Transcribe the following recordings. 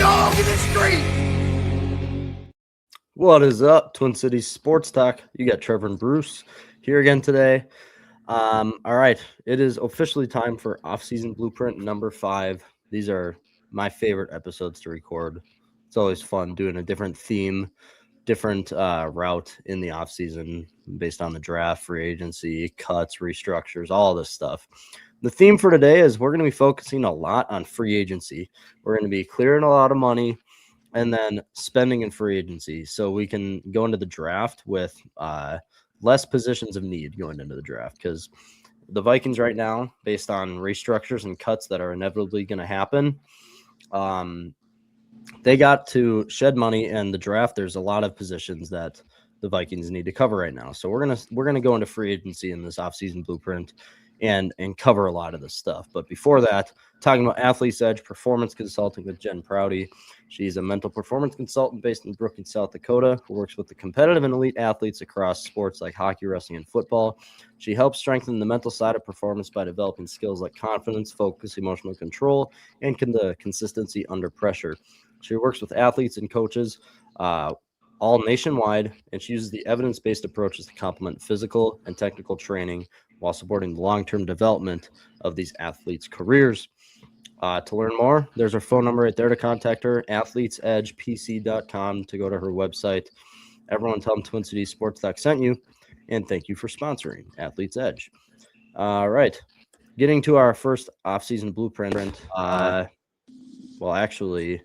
dog in the street. What is up, Twin Cities Sports Talk? You got Trevor and Bruce here again today. All right, it is officially time for Offseason Blueprint number 5. These are my favorite episodes to record. It's always fun doing a different theme, different route in the offseason based on the draft, free agency, cuts, restructures, all this stuff. The theme for today is we're going to be focusing a lot on free agency. We're going to be clearing a lot of money and then spending in free agency so we can go into the draft with less positions of need going into the draft, because the Vikings right now, based on restructures and cuts that are inevitably going to happen, they got to shed money, and the draft, there's a lot of positions that the Vikings need to cover right now. So we're gonna go into free agency in this offseason blueprint and cover a lot of this stuff. But before that, talking about Athletes Edge Performance Consulting with Jen Prouty. She's a mental performance consultant based in Brookings, South Dakota, who works with the competitive and elite athletes across sports like hockey, wrestling, and football. She helps strengthen the mental side of performance by developing skills like confidence, focus, emotional control, and the consistency under pressure. She works with athletes and coaches all nationwide, and she uses the evidence-based approaches to complement physical and technical training while supporting the long-term development of these athletes' careers. To learn more, there's her phone number right there to contact her, athletesedgepc.com, to go to her website. Everyone tell them Twin Cities Sports Talk sent you, and thank you for sponsoring Athletes Edge. All right, getting to our first offseason blueprint. Well, actually,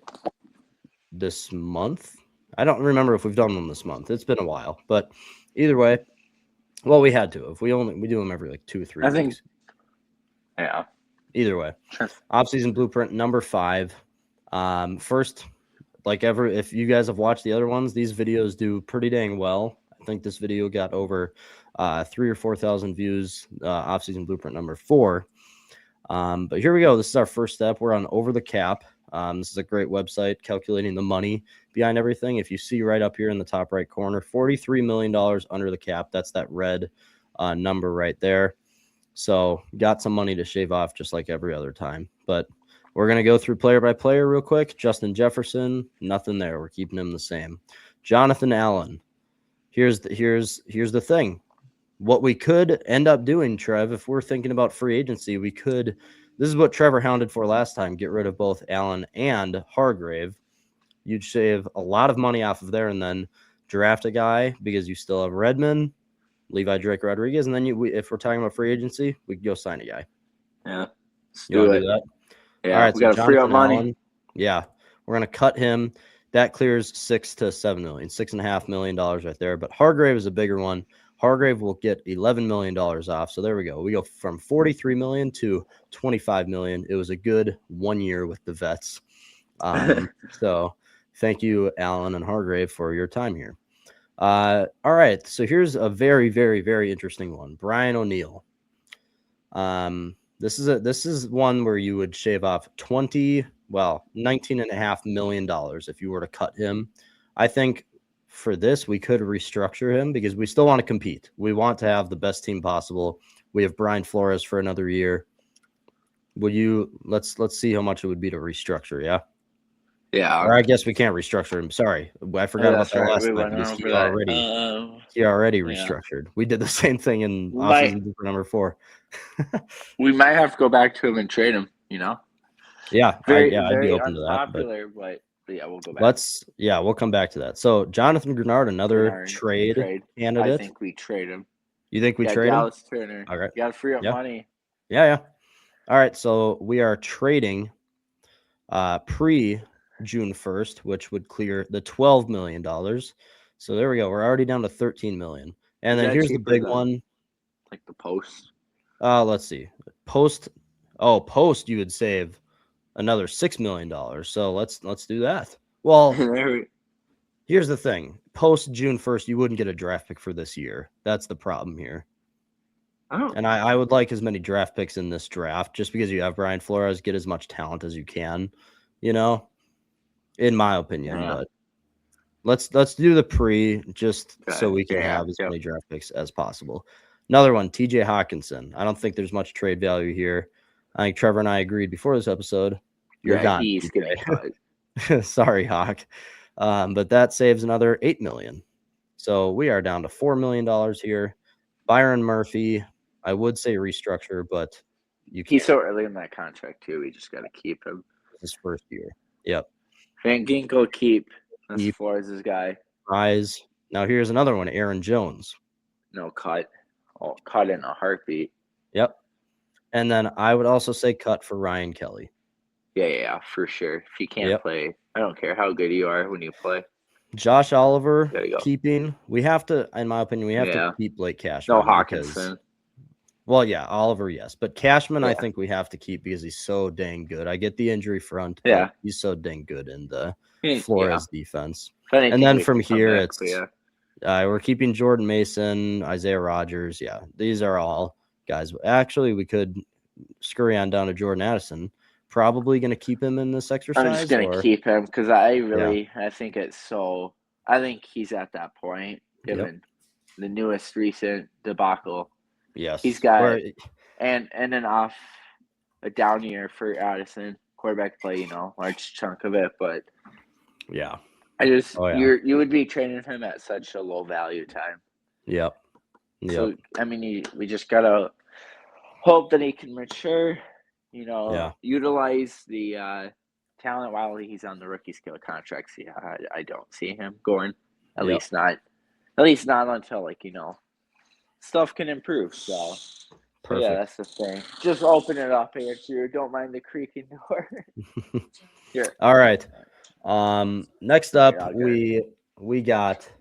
this month. I don't remember if we've done them this month. It's been a while, but either way, well, we had to. If we do them every like 2 or 3 weeks. Yeah. Either way, Sure. Offseason Blueprint number 5. First, if you guys have watched the other ones, these videos do pretty dang well. I think this video got over 3,000 or 4,000 views. Offseason Blueprint number 4. But here we go. This is our first step. We're on Over the Cap. This is a great website calculating the money behind everything. If you see right up here in the top right corner, $43 million under the cap. That's that red number right there. So got some money to shave off just like every other time. But we're going to go through player by player real quick. Justin Jefferson, nothing there. We're keeping him the same. Jonathan Allen. Here's the thing. What we could end up doing, Trev, if we're thinking about free agency, we could. This is what Trevor hounded for last time. Get rid of both Allen and Hargrave. You'd shave a lot of money off of there and then draft a guy because you still have Redmond, Levi Drake Rodriguez, and then if we're talking about free agency, we could go sign a guy. Yeah. You want to do that? Yeah. All right, we got to free up money. Allen, yeah. We're going to cut him. That clears $6 to $7 million, $6.5 million right there. But Hargrave is a bigger one. Hargrave will get $11 million off. So there we go. We go from $43 million to $25 million. It was a good 1 year with the vets. So thank you, Allen and Hargrave, for your time here. All right. So here's a very, very, very interesting one. Brian O'Neill. This is one where you would shave off $19.5 million if you were to cut him. I think for this, we could restructure him because we still want to compete. We want to have the best team possible. We have Brian Flores for another year. Let's see how much it would be to restructure, yeah? Yeah. Or I guess we can't restructure him. Sorry. I forgot about that last time because he already restructured. We did the same thing in offseason number 4. We might have to go back to him and trade him, Yeah. I'd be open to that. But yeah, we'll go back. We'll come back to that. So Jonathan Grenard, another trade candidate. I think we trade him. You think we trade Dallas him? Turner. All right. You got to free up money. Yeah. All right. So we are trading pre-June 1st, which would clear the $12 million. So there we go. We're already down to $13 million. And then here's the big one. Like the post. Let's see. Post, you would save another $6 million. So let's do that. Well, here's the thing. Post June 1st, you wouldn't get a draft pick for this year. That's the problem here. Oh. And I would like as many draft picks in this draft just because you have Brian Flores. Get as much talent as you can, in my opinion. Yeah. But let's do the pre just so we can have as many draft picks as possible. Another one, TJ Hawkinson. I don't think there's much trade value here. I think Trevor and I agreed before this episode. You're gone. He's getting cut. Sorry, Hawk. But that saves another $8 million. So we are down to $4 million here. Byron Murphy, I would say restructure, but you can't. He's so early in that contract too. We just got to keep him. His first year. Yep. Van Ginkel keep. That's Keep. Flores' guy. Rise. Now here's another one, Aaron Jones. No cut. Oh, cut in a heartbeat. Yep. And then I would also say cut for Ryan Kelly. Yeah, for sure. If you can't play, I don't care how good you are when you play. Josh Oliver Go. keeping. We have to, in my opinion, we have to keep Blake Cashman. No Hawkinson. Well, yeah, Oliver, yes. But Cashman, I think we have to keep because he's so dang good. I get the injury front, but he's so dang good in the Flores defense. And then from here, it's we're keeping Jordan Mason, Isaiah Rodgers. Yeah, these are all guys. Actually, we could scurry on down to Jordan Addison. Probably going to keep him in this exercise. I'm just going to keep him because I think it's so. I think he's at that point, given the newest recent debacle. Yes, he's got and then off a down year for Addison. Quarterback play, large chunk of it, but I just you would be trading him at such a low value time. Yep. So I mean, we just gotta hope that he can mature. Utilize the talent while he's on the rookie scale contracts. Yeah, I don't see him going. At least not until stuff can improve. So perfect. Yeah, that's the thing. Just open it up, Andrew. Don't mind the creaking door. Here. All right. Next up, we got.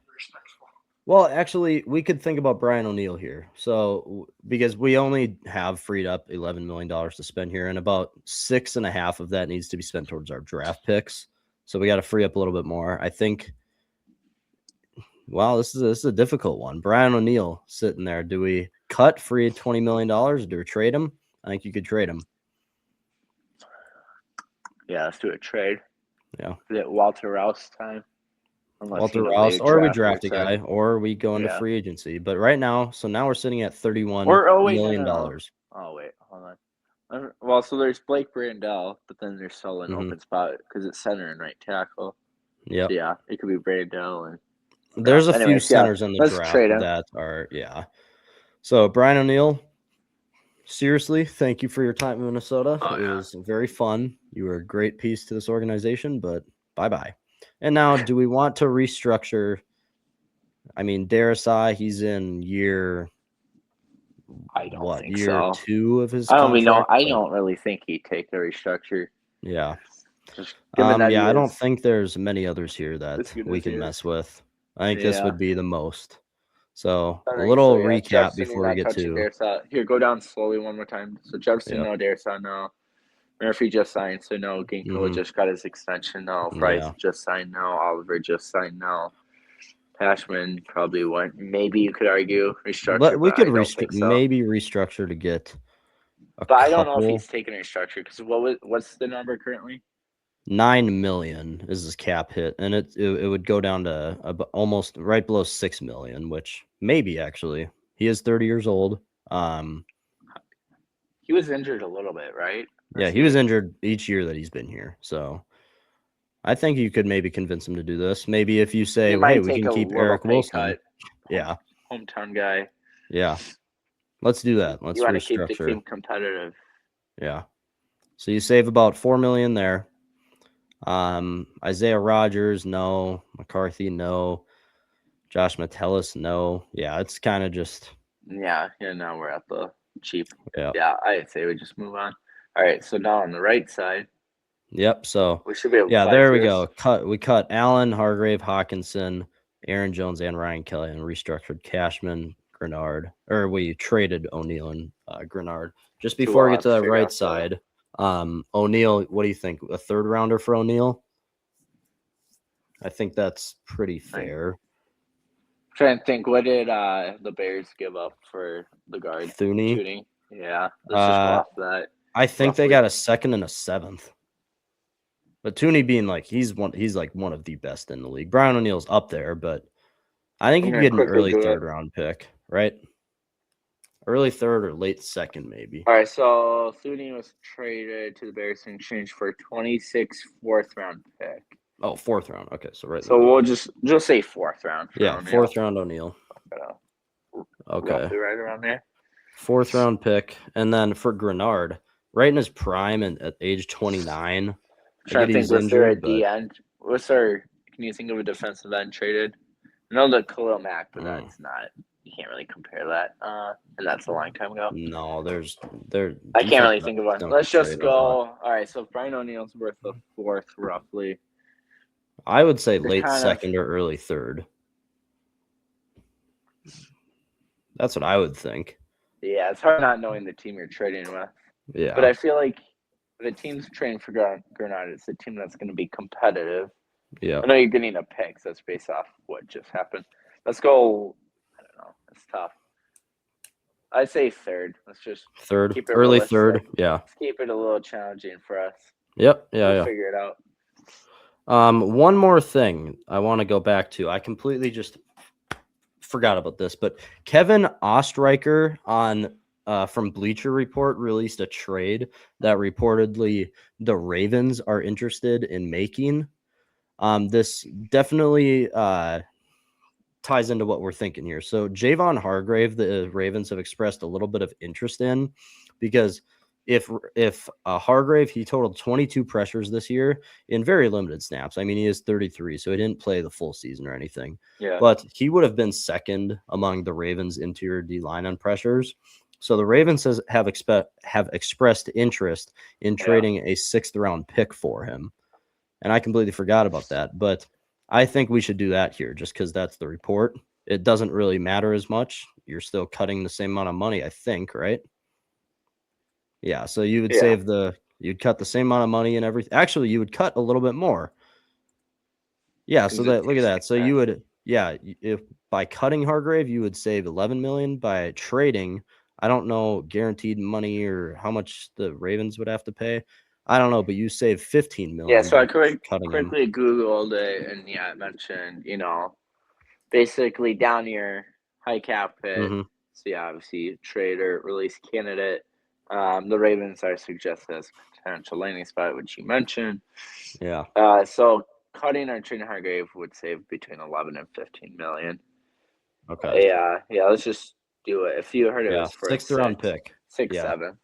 Well, actually, we could think about Brian O'Neill here. So, because we only have freed up $11 million to spend here, and about 6.5 of that needs to be spent towards our draft picks. So we got to free up a little bit more. I think. Wow, this is a difficult one. Brian O'Neill sitting there. Do we cut free $20 million? Do we trade him? I think you could trade him. Yeah, let's do a trade. Yeah. Is it Walter Rouse time? Walter Rouse, or we draft a guy, or we go into free agency. But right now, now we're sitting at $31 million. Oh, wait, hold on. Well, so there's Blake Brandel, but then there's still an open spot because it's center and right tackle. Yep. So yeah, it could be Brandel. And there's a few centers in the draft that are, So, Brian O'Neill, seriously, thank you for your time in Minnesota. It was very fun. You were a great piece to this organization, but bye-bye. And now, do we want to restructure? I mean, Darasai, he's in year. I don't think year so. 2 of his. I don't really think he'd take the restructure. Yeah. I don't think there's many others here that we can mess with. I think this would be the most. So a little recap Jefferson, before we get to. Darasai. Here, go down slowly one more time. So Jefferson, no. Darasai, no. Murphy just signed, so no. Ginkel just got his extension, no. Price just signed, no. Oliver just signed, no. Cashman probably went. Maybe you could argue restructure. But we could maybe restructure to get. But I don't know if he's taking a restructure because what's the number currently? $9 million is his cap hit, and it would go down to almost right below $6 million, which maybe actually he is 30 years old. He was injured a little bit, right? He was injured each year that he's been here. So I think you could maybe convince him to do this. Maybe if you say, hey, we can keep Eric Wilson. Yeah. Hometown guy. Yeah. Let's do that. Let's restructure. Keep the team competitive. Yeah. So you save about $4 million there. Isaiah Rodgers, no. McCarthy, no. Josh Metellus, no. Yeah, it's kind of just. Yeah, now we're at the cheap. Yeah, I'd say we just move on. All right, so now on the right side. Yep. So we should be able to there we go. We cut Allen, Hargrave, Hawkinson, Aaron Jones, and Ryan Kelly, and restructured Cashman, Grenard, or we traded O'Neill and Grenard. Just before we get to the right side, O'Neill, what do you think? A third rounder for O'Neill? I think that's pretty fair. I'm trying to think, what did the Bears give up for the guard? Thuney? Yeah. Let's just go off that. I think they got a 2nd and a 7th. But Thuney being he's like one of the best in the league. Brian O'Neill's up there, but I think you can get an early 3rd round pick, right? Early third or late second, maybe. All right, so Thune was traded to the Bears in exchange for a 26 4th-round pick. Oh, 4th round. Okay, so right. So we'll just say 4th round. Yeah, 4th round O'Neal. Okay. Roughly right around there. 4th round pick, and then for Grenard, right in his prime and at age 29. Trying to think, was there a D end? Can you think of a defensive end traded? I know the Khalil Mack, but that's not. You can't really compare that, and that's a long time ago. No, I can't really think of one. Let's just go. All right, so Brian O'Neal's worth the 4th, roughly. I would say late second or early third. That's what I would think. Yeah, it's hard not knowing the team you're trading with. Yeah. But I feel like the team's trading for Grenard, it's a team that's going to be competitive. Yeah. I know you're getting a pick, so that's based off what just happened. Let's go. I don't know. It's tough. I'd say third. Let's just third, keep it early realistic. third. Yeah. Let's keep it a little challenging for us. Yep. Yeah. We'll figure it out. One more thing I want to go back to. I completely just forgot about this, but Kevin Ostreicher from Bleacher Report released a trade that reportedly the Ravens are interested in making. This definitely ties into what we're thinking here. So Javon Hargrave, the Ravens have expressed a little bit of interest in, because if Hargrave, he totaled 22 pressures this year in very limited snaps. I mean, he is 33, so he didn't play the full season or anything. Yeah. But he would have been second among the Ravens' interior D line on pressures. So the Ravens have expressed interest in trading a 6th round pick for him. And I completely forgot about that. But I think we should do that here just because that's the report. It doesn't really matter as much. You're still cutting the same amount of money, I think, right? Yeah, so you would you'd cut the same amount of money and everything. Actually, you would cut a little bit more. Yeah, so that look at that. So you would, if by cutting Hargrave, you would save 11 million. By trading, I don't know guaranteed money or how much the Ravens would have to pay. I don't know, but you save 15 million. Yeah, so I quickly Googled it, and it mentioned, basically down your high cap hit. Mm-hmm. So obviously trade or release candidate. The Ravens are suggested as a potential landing spot, which you mentioned. Yeah. So cutting or trading Hargrave would save between 11 and 15 million. Okay. Yeah. Let's just do it. If you heard it was for 6th round pick, 7.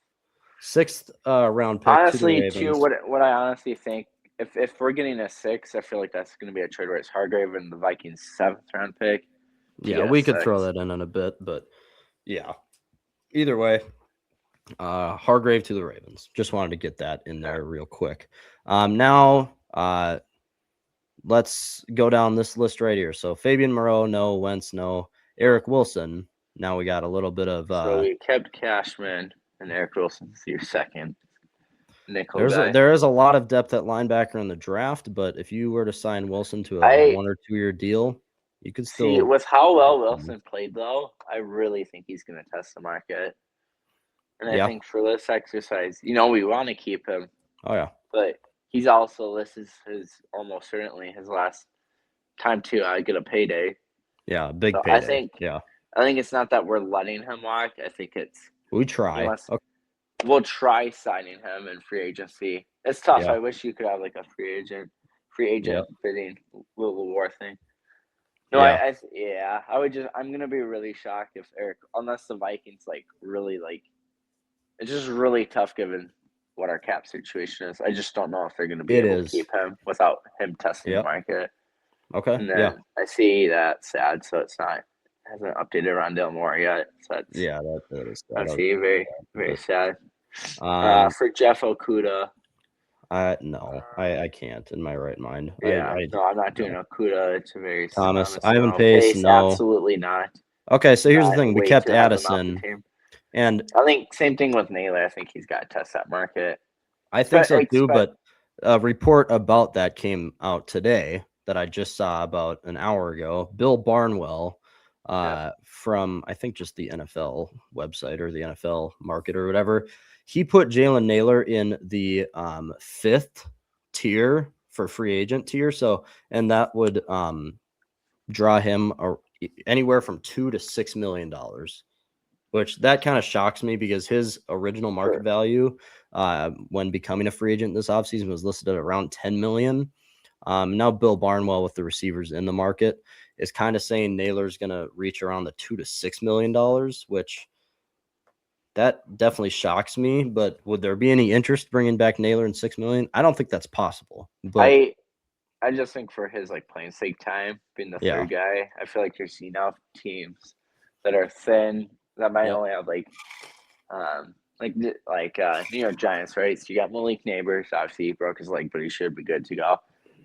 6th round pick. Honestly, too, what I honestly think, if we're getting a 6, I feel like that's going to be a trade where it's Hargrave and the Vikings 7th round pick. Yeah, we could throw that in a bit, but yeah. Either way, Hargrave to the Ravens. Just wanted to get that in there real quick. Now, let's go down this list right here. So Fabian Moreau, no. Wentz, no. Eric Wilson. Now we got a little bit of. So we kept Cashman and Eric Wilson's your second. There is a lot of depth at linebacker in the draft, but if you were to sign Wilson to a 1 or 2 year deal, you could still see with how well Wilson played, though. I really think he's going to test the market, and I think for this exercise, we want to keep him. Oh yeah, but he's also this is his almost certainly his last time to get a payday. Yeah, big payday. I think it's not that we're letting him walk. I think it's we try. We'll try signing him in free agency. It's tough. I wish you could have like a free agent bidding little war thing. No, I would just. I'm gonna be really shocked if unless the Vikings really it's just really tough given what our cap situation is. I just don't know if they're gonna be able to keep him without him testing the market. Okay. And then I see that sad, so it's not. Hasn't updated Rondale Moore yet. So that's, that is sad. I see very, very sad. For Jeff Okudah. No, I can't in my right mind. I'm not doing Okudah. It's a very Thomas. Ivan Pace, no. Absolutely not. Okay, so here's the thing. We kept Addison. And I think same thing with Naylor. I think he's got to test that market. I think so too, but a report about that came out today that I just saw about an hour ago. Bill Barnwell, from I think just the NFL website or the NFL market or whatever, he put Jalen Naylor in the 5th tier for free agent tier. So, and that would draw him anywhere from $2 to $6 million. which that kind of shocks me because his original market value when becoming a free agent this offseason was listed at around $10 million. Now Bill Barnwell with the receivers in the market is kind of saying Naylor's going to reach around the $2 to $6 million, which that definitely shocks me. But would there be any interest bringing back Naylor in $6 million? I don't think that's possible. But I just think for his like playing sake time, being the third guy, I feel like there's enough teams that are thin that might only have like New York Giants, right? So you got Malik Neighbors. Obviously, he broke his leg, but he should be good to go.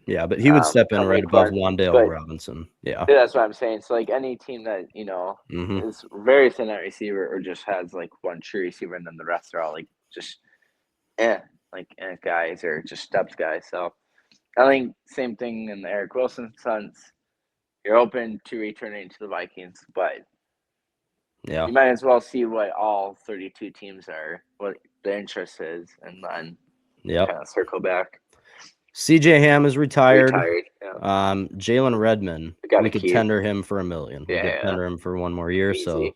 Yeah, but he would step in right above Wan'Dale Robinson. Yeah, that's what I'm saying. So like any team that is very thin at receiver or just has like one true receiver and then the rest are all like just guys or just steps guys. So I think same thing in the Eric Wilson sense. You're open to returning to the Vikings, but you might as well see what all 32 teams are, what the interest is, and then kind of circle back. CJ Ham is retired. Jalen Redmond, we could tender him for $1 million. We could tender him for one more year. Easy. So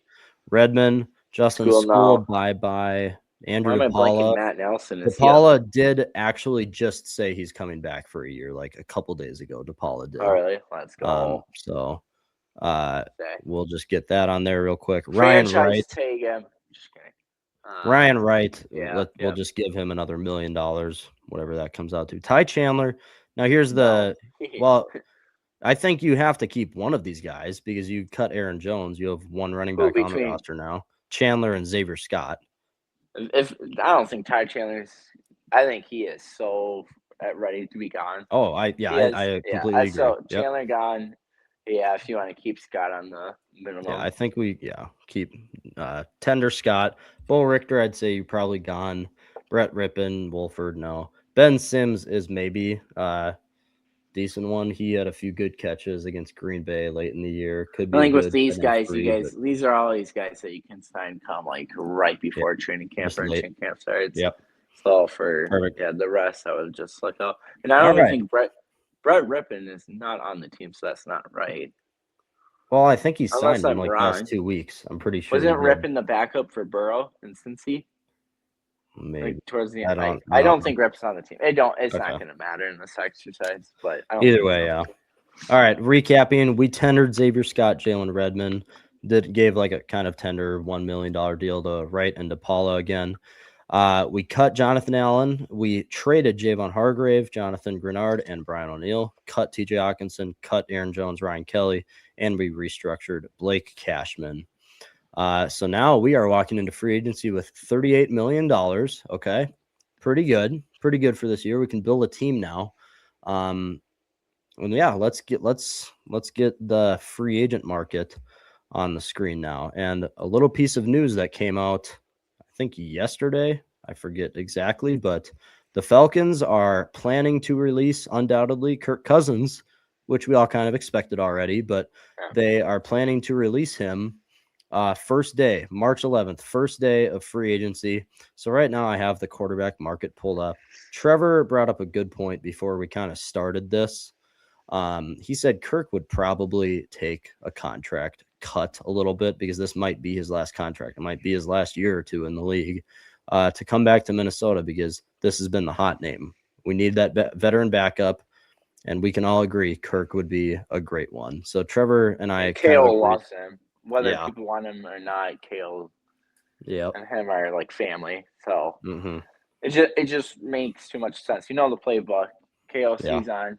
Redmond, Justin School, bye-bye. Andrew DePaula. Matt Nelson DePaula did actually just say he's coming back for a year, like a couple days ago. DePaula did. Oh, really? Let's go. We'll just get that on there real quick. Ryan Wright. Take him. Just kidding. Ryan Wright. We'll just give him another $1 million, whatever that comes out to. Ty Chandler. Now here's I think you have to keep one of these guys because you cut Aaron Jones. You have one running back on the roster now. Chandler and Xavier Scott. I don't think Ty Chandler's. I think he is so ready to be gone. Oh, I completely agree. So Chandler gone. Yeah, if you want to keep Scott on the minimum. Yeah, I think we keep tender Scott. Bo Richter, I'd say you probably gone. Brett Rippon, Wolford, no. Ben Sims is maybe decent one. He had a few good catches against Green Bay late in the year. Could be. I think with these guys, these are all these guys that you can sign come like right before training camp or training camp starts. Yep. So for the rest, I would just look up. And I don't think Brett Rippon is not on the team, so that's not right. Well, I think he signed in like last 2 weeks. I'm pretty sure. Wasn't Rippon the backup for Burrow in Cincy? Maybe like towards the end. I don't think Rip's on the team. It's not going to matter in this exercise, but either way, yeah. All right, recapping, we tendered Xavier Scott, Jalen Redmond. Gave like a kind of tender $1 million deal to Wright and DePaula again. We cut Jonathan Allen. We traded Javon Hargrave, Jonathan Grenard, and Brian O'Neill. Cut TJ Hawkinson, cut Aaron Jones, Ryan Kelly, and we restructured Blake Cashman. So now we are walking into free agency with $38 million. Okay. Pretty good for this year. We can build a team now. And yeah, let's get the free agent market on the screen now. And a little piece of news that came out, I think yesterday, I forget exactly, but the Falcons are planning to release undoubtedly Kirk Cousins, which we all kind of expected already, but they are planning to release him first day, March 11th, first day of free agency. So right now I have the quarterback market pulled up. Trevor brought up a good point before we kind of started this. He said Kirk would probably take a contract cut a little bit because this might be his last contract. It might be his last year or two in the league to come back to Minnesota because this has been the hot name. We need that veteran backup, and we can all agree Kirk would be a great one. So Trevor and I Kale loves him. Whether people want him or not, Kale and him are like family. So it just makes too much sense. You know the playbook. Kale sees on.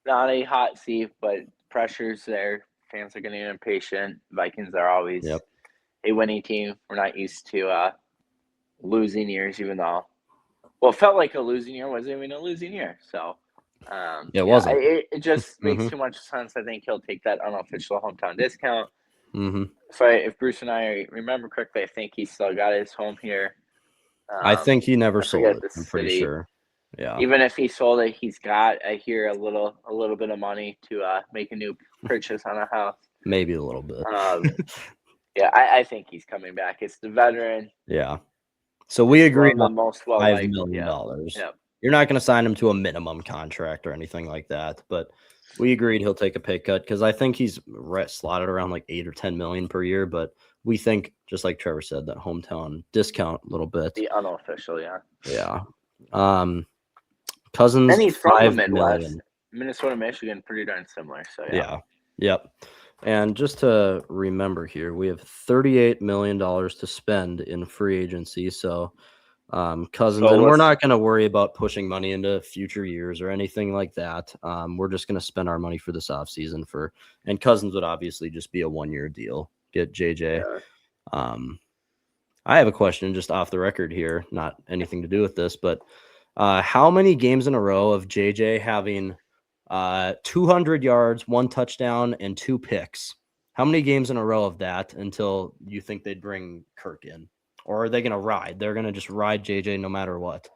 Not a hot seat, but pressure's there. Fans are getting impatient. Vikings are always a winning team. We're not used to losing years, even though, it felt like a losing year. Wasn't even a losing year. So, it wasn't. It just makes too much sense. I think he'll take that unofficial hometown discount. If Bruce and I remember correctly, I think he still got his home here. I think he never sold it. I'm pretty sure. Yeah. Even if he sold it, he's got a little bit of money to make a new purchase on a house. Maybe a little bit. I think he's coming back. It's the veteran. Yeah. So we agreed on $5 million. Yeah. You're not going to sign him to a minimum contract or anything like that, but we agreed he'll take a pay cut because I think he's slotted around like $8 or $10 million per year. But we think, just like Trevor said, that hometown discount a little bit. The unofficial, yeah. Yeah. Cousins, And he's from the $5 Midwest. million. Minnesota, Michigan, pretty darn similar. So yeah. Yep. And just to remember here, we have $38 million to spend in free agency. So Cousins, and we're not going to worry about pushing money into future years or anything like that. We're just going to spend our money for this offseason and Cousins would obviously just be a 1-year deal. Get JJ. Yeah. I have a question just off the record here, not anything to do with this, but how many games in a row of JJ having 200 yards, 1 touchdown, and 2 picks? How many games in a row of that until you think they'd bring Kirk in? Or are they going to ride? They're going to just ride JJ no matter what.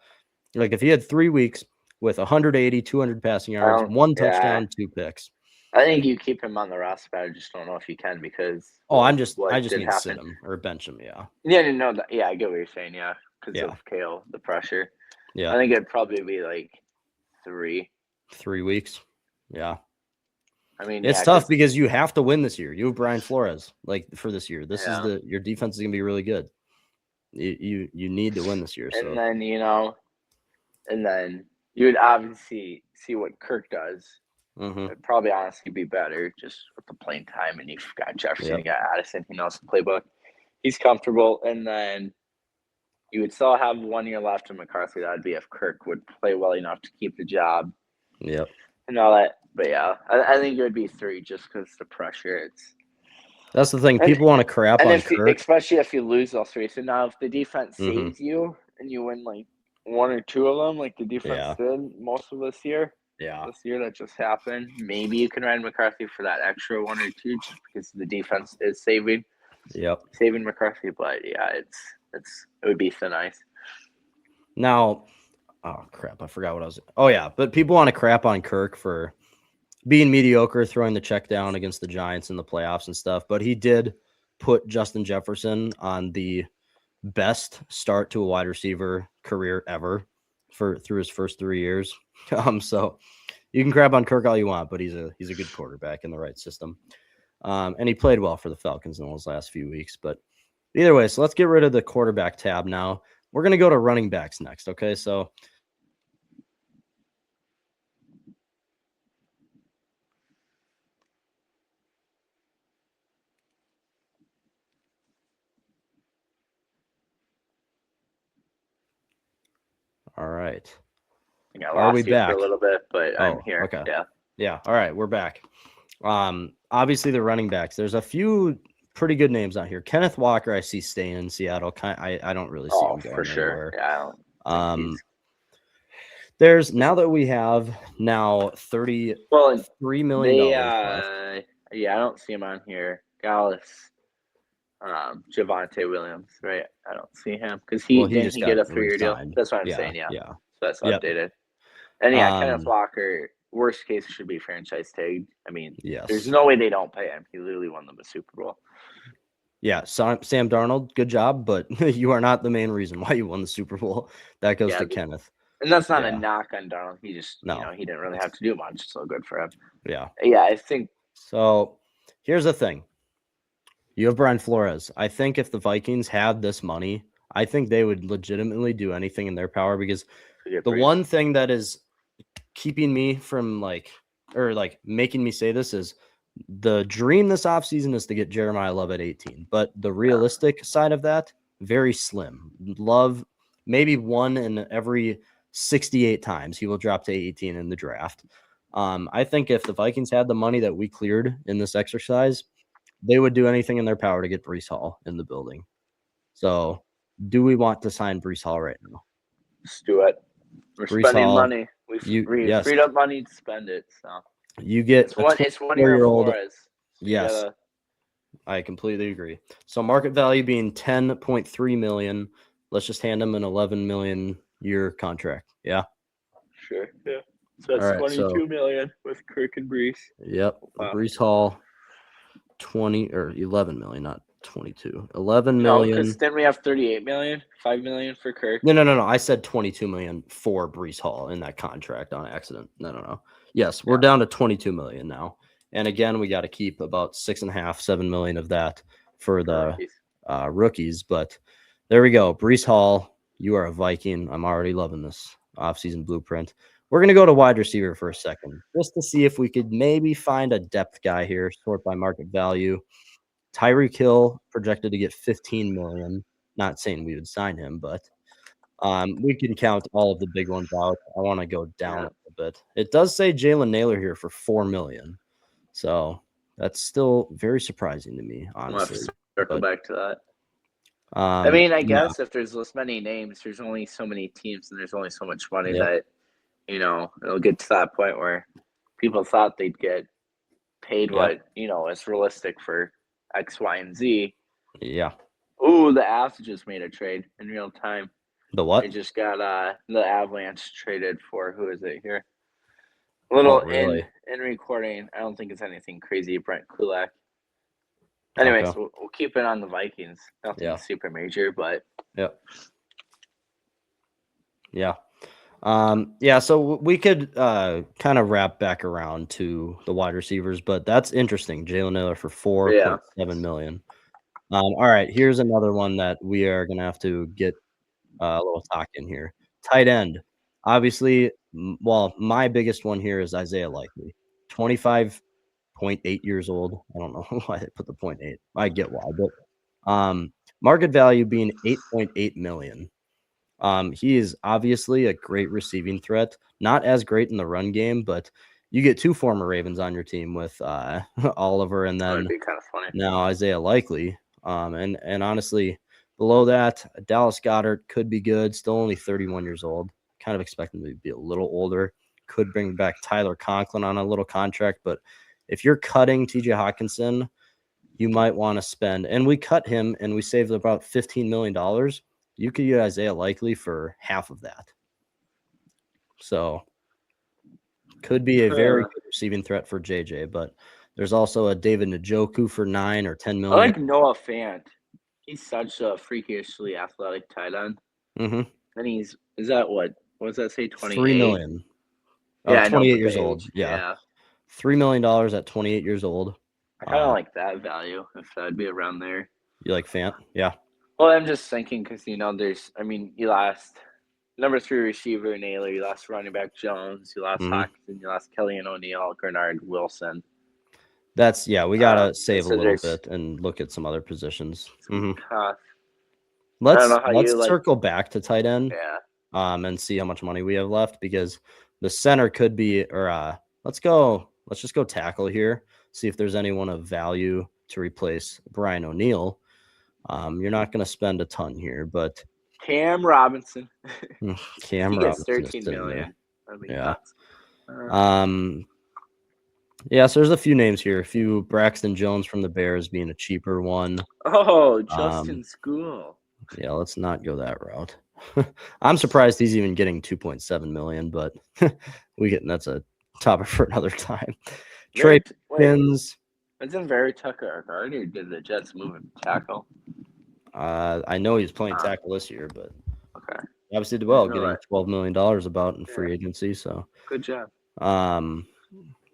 Like if he had 3 weeks with 180, 200 passing yards, 1 touchdown, 2 picks. I think you keep him on the roster, but I just don't know if you can because. I just need to sit him or bench him. Yeah. Yeah, no, I get what you're saying. Yeah, because of Kale, the pressure. Yeah, I think it'd probably be like 3 weeks. Yeah. I mean, it's tough because you have to win this year. You have Brian Flores for this year. This is your defense is gonna be really good. You need to win this year. And then you would obviously see what Kirk does. Mm-hmm. It'd probably honestly be better just with the playing time, and you've got Jefferson, you got Addison, he knows the playbook. He's comfortable, and then you would still have 1 year left in McCarthy. That'd be if Kirk would play well enough to keep the job. Yep. And all that. But yeah, I think it would be 3 just because the pressure. That's the thing. People want to crap on Kirk. Especially if you lose all 3. So now if the defense saves you and you win like 1 or 2 of them, like the defense did most of this year. Yeah. This year that just happened. Maybe you can ride McCarthy for that extra 1 or 2 just because the defense is saving McCarthy. But yeah, it would be thin ice. Now, oh crap, I forgot what I was. Oh yeah, but people want to crap on Kirk for being mediocre, throwing the check down against the Giants in the playoffs and stuff. But he did put Justin Jefferson on the best start to a wide receiver career ever through his first 3 years. So you can crap on Kirk all you want, but he's a good quarterback in the right system. And he played well for the Falcons in those last few weeks. But either way, so let's get rid of the quarterback tab now. We're going to go to running backs next. Okay. So all right. Are we back? For a little bit, but I'm here. Okay. Yeah. All right, we're back. Obviously the running backs. There's a few pretty good names out here. Kenneth Walker, I see staying in Seattle. I don't really see him going for sure. Anywhere. Yeah. There's now that we have $33 million. I don't see him on here. Gallus. Javonte Williams, right? I don't see him because he didn't get a 3-year deal. That's what I'm saying. Yeah. So that's updated. And Kenneth Walker, worst case should be franchise tagged. I mean, there's no way they don't pay him. He literally won them a Super Bowl. Yeah, Sam Darnold, good job, but you are not the main reason why you won the Super Bowl. That goes to Kenneth. And that's not a knock on Darnold. He just, he didn't really have to do much, so good for him. Yeah. Yeah, I think. So here's the thing. You have Brian Flores. I think if the Vikings had this money, I think they would legitimately do anything in their power because the one thing that is keeping me from making me say this is the dream this offseason is to get Jeremiah Love at 18. But the realistic side of that, very slim. Love, maybe 1 in every 68 times he will drop to 18 in the draft. I think if the Vikings had the money that we cleared in this exercise, they would do anything in their power to get Breece Hall in the building. So do we want to sign Breece Hall right now? Let's do it. We're spending money. We've freed up money to spend it. So you get it's 1 year old. Yes. I completely agree. So market value being $10.3 million. Let's just hand him an $11 million year contract. Yeah. Sure. Yeah. So that's $22 million with Kirk and Breece. Yep. Wow. Breece Hall. 20 or 11 million, not 22. 11 million. No, because then we have 38 million, 5 million for Kirk. No. I said 22 million for Breece Hall in that contract on accident. No. Yes, we're down to 22 million now. And again, we got to keep about 6.5, 7 million of that for the rookies. But there we go. Breece Hall, you are a Viking. I'm already loving this offseason blueprint. We're going to go to wide receiver for a second, just to see if we could maybe find a depth guy here, sort by market value. Tyreek Hill projected to get $15 million. Not saying we would sign him, but we can count all of the big ones out. I want to go down a little bit. It does say Jalen Naylor here for $4 million, so that's still very surprising to me, honestly. We'll circle back to that. I mean, I guess if there's this many names, there's only so many teams, and there's only so much money that it'll get to that point where people thought they'd get paid what is realistic for X, Y, and Z. Yeah. Ooh, the Avs just made a trade in real time. The what? They just got the Avalanche traded for, who is it here? A little really? in recording. I don't think it's anything crazy. Brent Kulak. Anyways, we'll keep it on the Vikings. Nothing super major, but yeah. So we could kind of wrap back around to the wide receivers, but that's interesting. Jalen Naylor for $4.7 million. All right, here's another one that we are gonna have to get a little talk in here. Tight end. Obviously, my biggest one here is Isaiah Likely, 25.8 years old. I don't know why they put the 0.8. I get why, but market value being $8.8 million. He is obviously a great receiving threat, not as great in the run game, but you get two former Ravens on your team with Oliver and then that'd be kind of funny. Now Isaiah Likely. And honestly, below that, Dallas Goedert could be good, still only 31 years old. Kind of expect him to be a little older. Could bring back Tyler Conklin on a little contract, but if you're cutting TJ Hawkinson, you might want to spend, and we cut him and we saved about $15 million. You could use Isaiah Likely for half of that. So could be a very good receiving threat for JJ, but there's also a David Njoku for $9 or $10 million. I like Noah Fant. He's such a freakishly athletic tight end. Mm-hmm. And is that what does that say? 28? $3 million. Yeah, 28 years old. Yeah. $3 million at 28 years old. I kind of like that value if that'd be around there. You like Fant? Yeah. Well, I'm just thinking because, you lost number 3 receiver Naylor, you lost running back Jones, you lost Hawkinson, you lost Kelly and O'Neal, Gernard, Wilson. We got to save a little bit and look at some other positions. Let's circle back to tight end and see how much money we have left, because the center could be, let's just go tackle here, see if there's anyone of value to replace Brian O'Neill. You're not going to spend a ton here, but Cam Robinson. Cam he Robinson gets $13 million. So there's a few names here. A few Braxton Jones from the Bears being a cheaper one. Oh, Justin School. Yeah, let's not go that route. I'm surprised he's even getting $2.7 million, but that's a topic for another time. Trey Pipkins. Isn't Very Tucker a guard, or did the Jets move him to tackle? I know he's playing tackle this year, but okay. Obviously did well, getting $12 million about in free agency. So good job.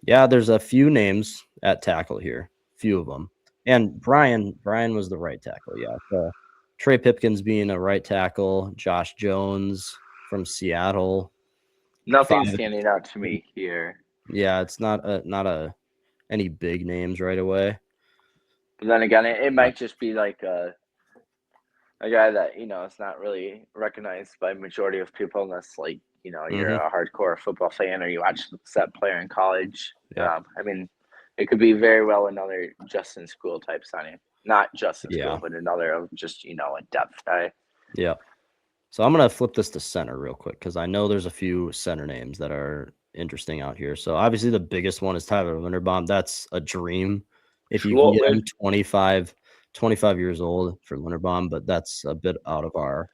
There's a few names at tackle here, few of them. And Brian was the right tackle. Yeah. So Trey Pipkins being a right tackle, Josh Jones from Seattle. Nothing standing out to me here. Yeah, it's not any big names right away. But then again, it might just be like a guy that, it's not really recognized by majority of people unless you're a hardcore football fan or you watch that player in college. Yeah. It could be very well another Justin School type signing. Not Justin School, but another of just, a depth guy. Yeah. So I'm going to flip this to center real quick because I know there's a few center names that are interesting out here. So obviously the biggest one is Tyler Linderbaum. That's a dream if you can get him 25 years old for Linderbaum, but that's a bit out of our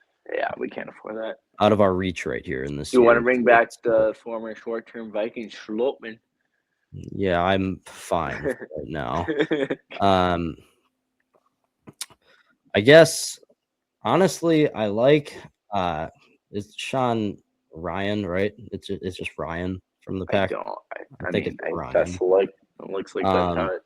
we can't afford that. Out of our reach right here in this. You want to bring back the former short-term Vikings Schlottman? Yeah, I'm fine right now. I guess honestly, I like it's Sean Ryan, right? It's just Ryan from the Pack. I think it's Ryan. It looks like that.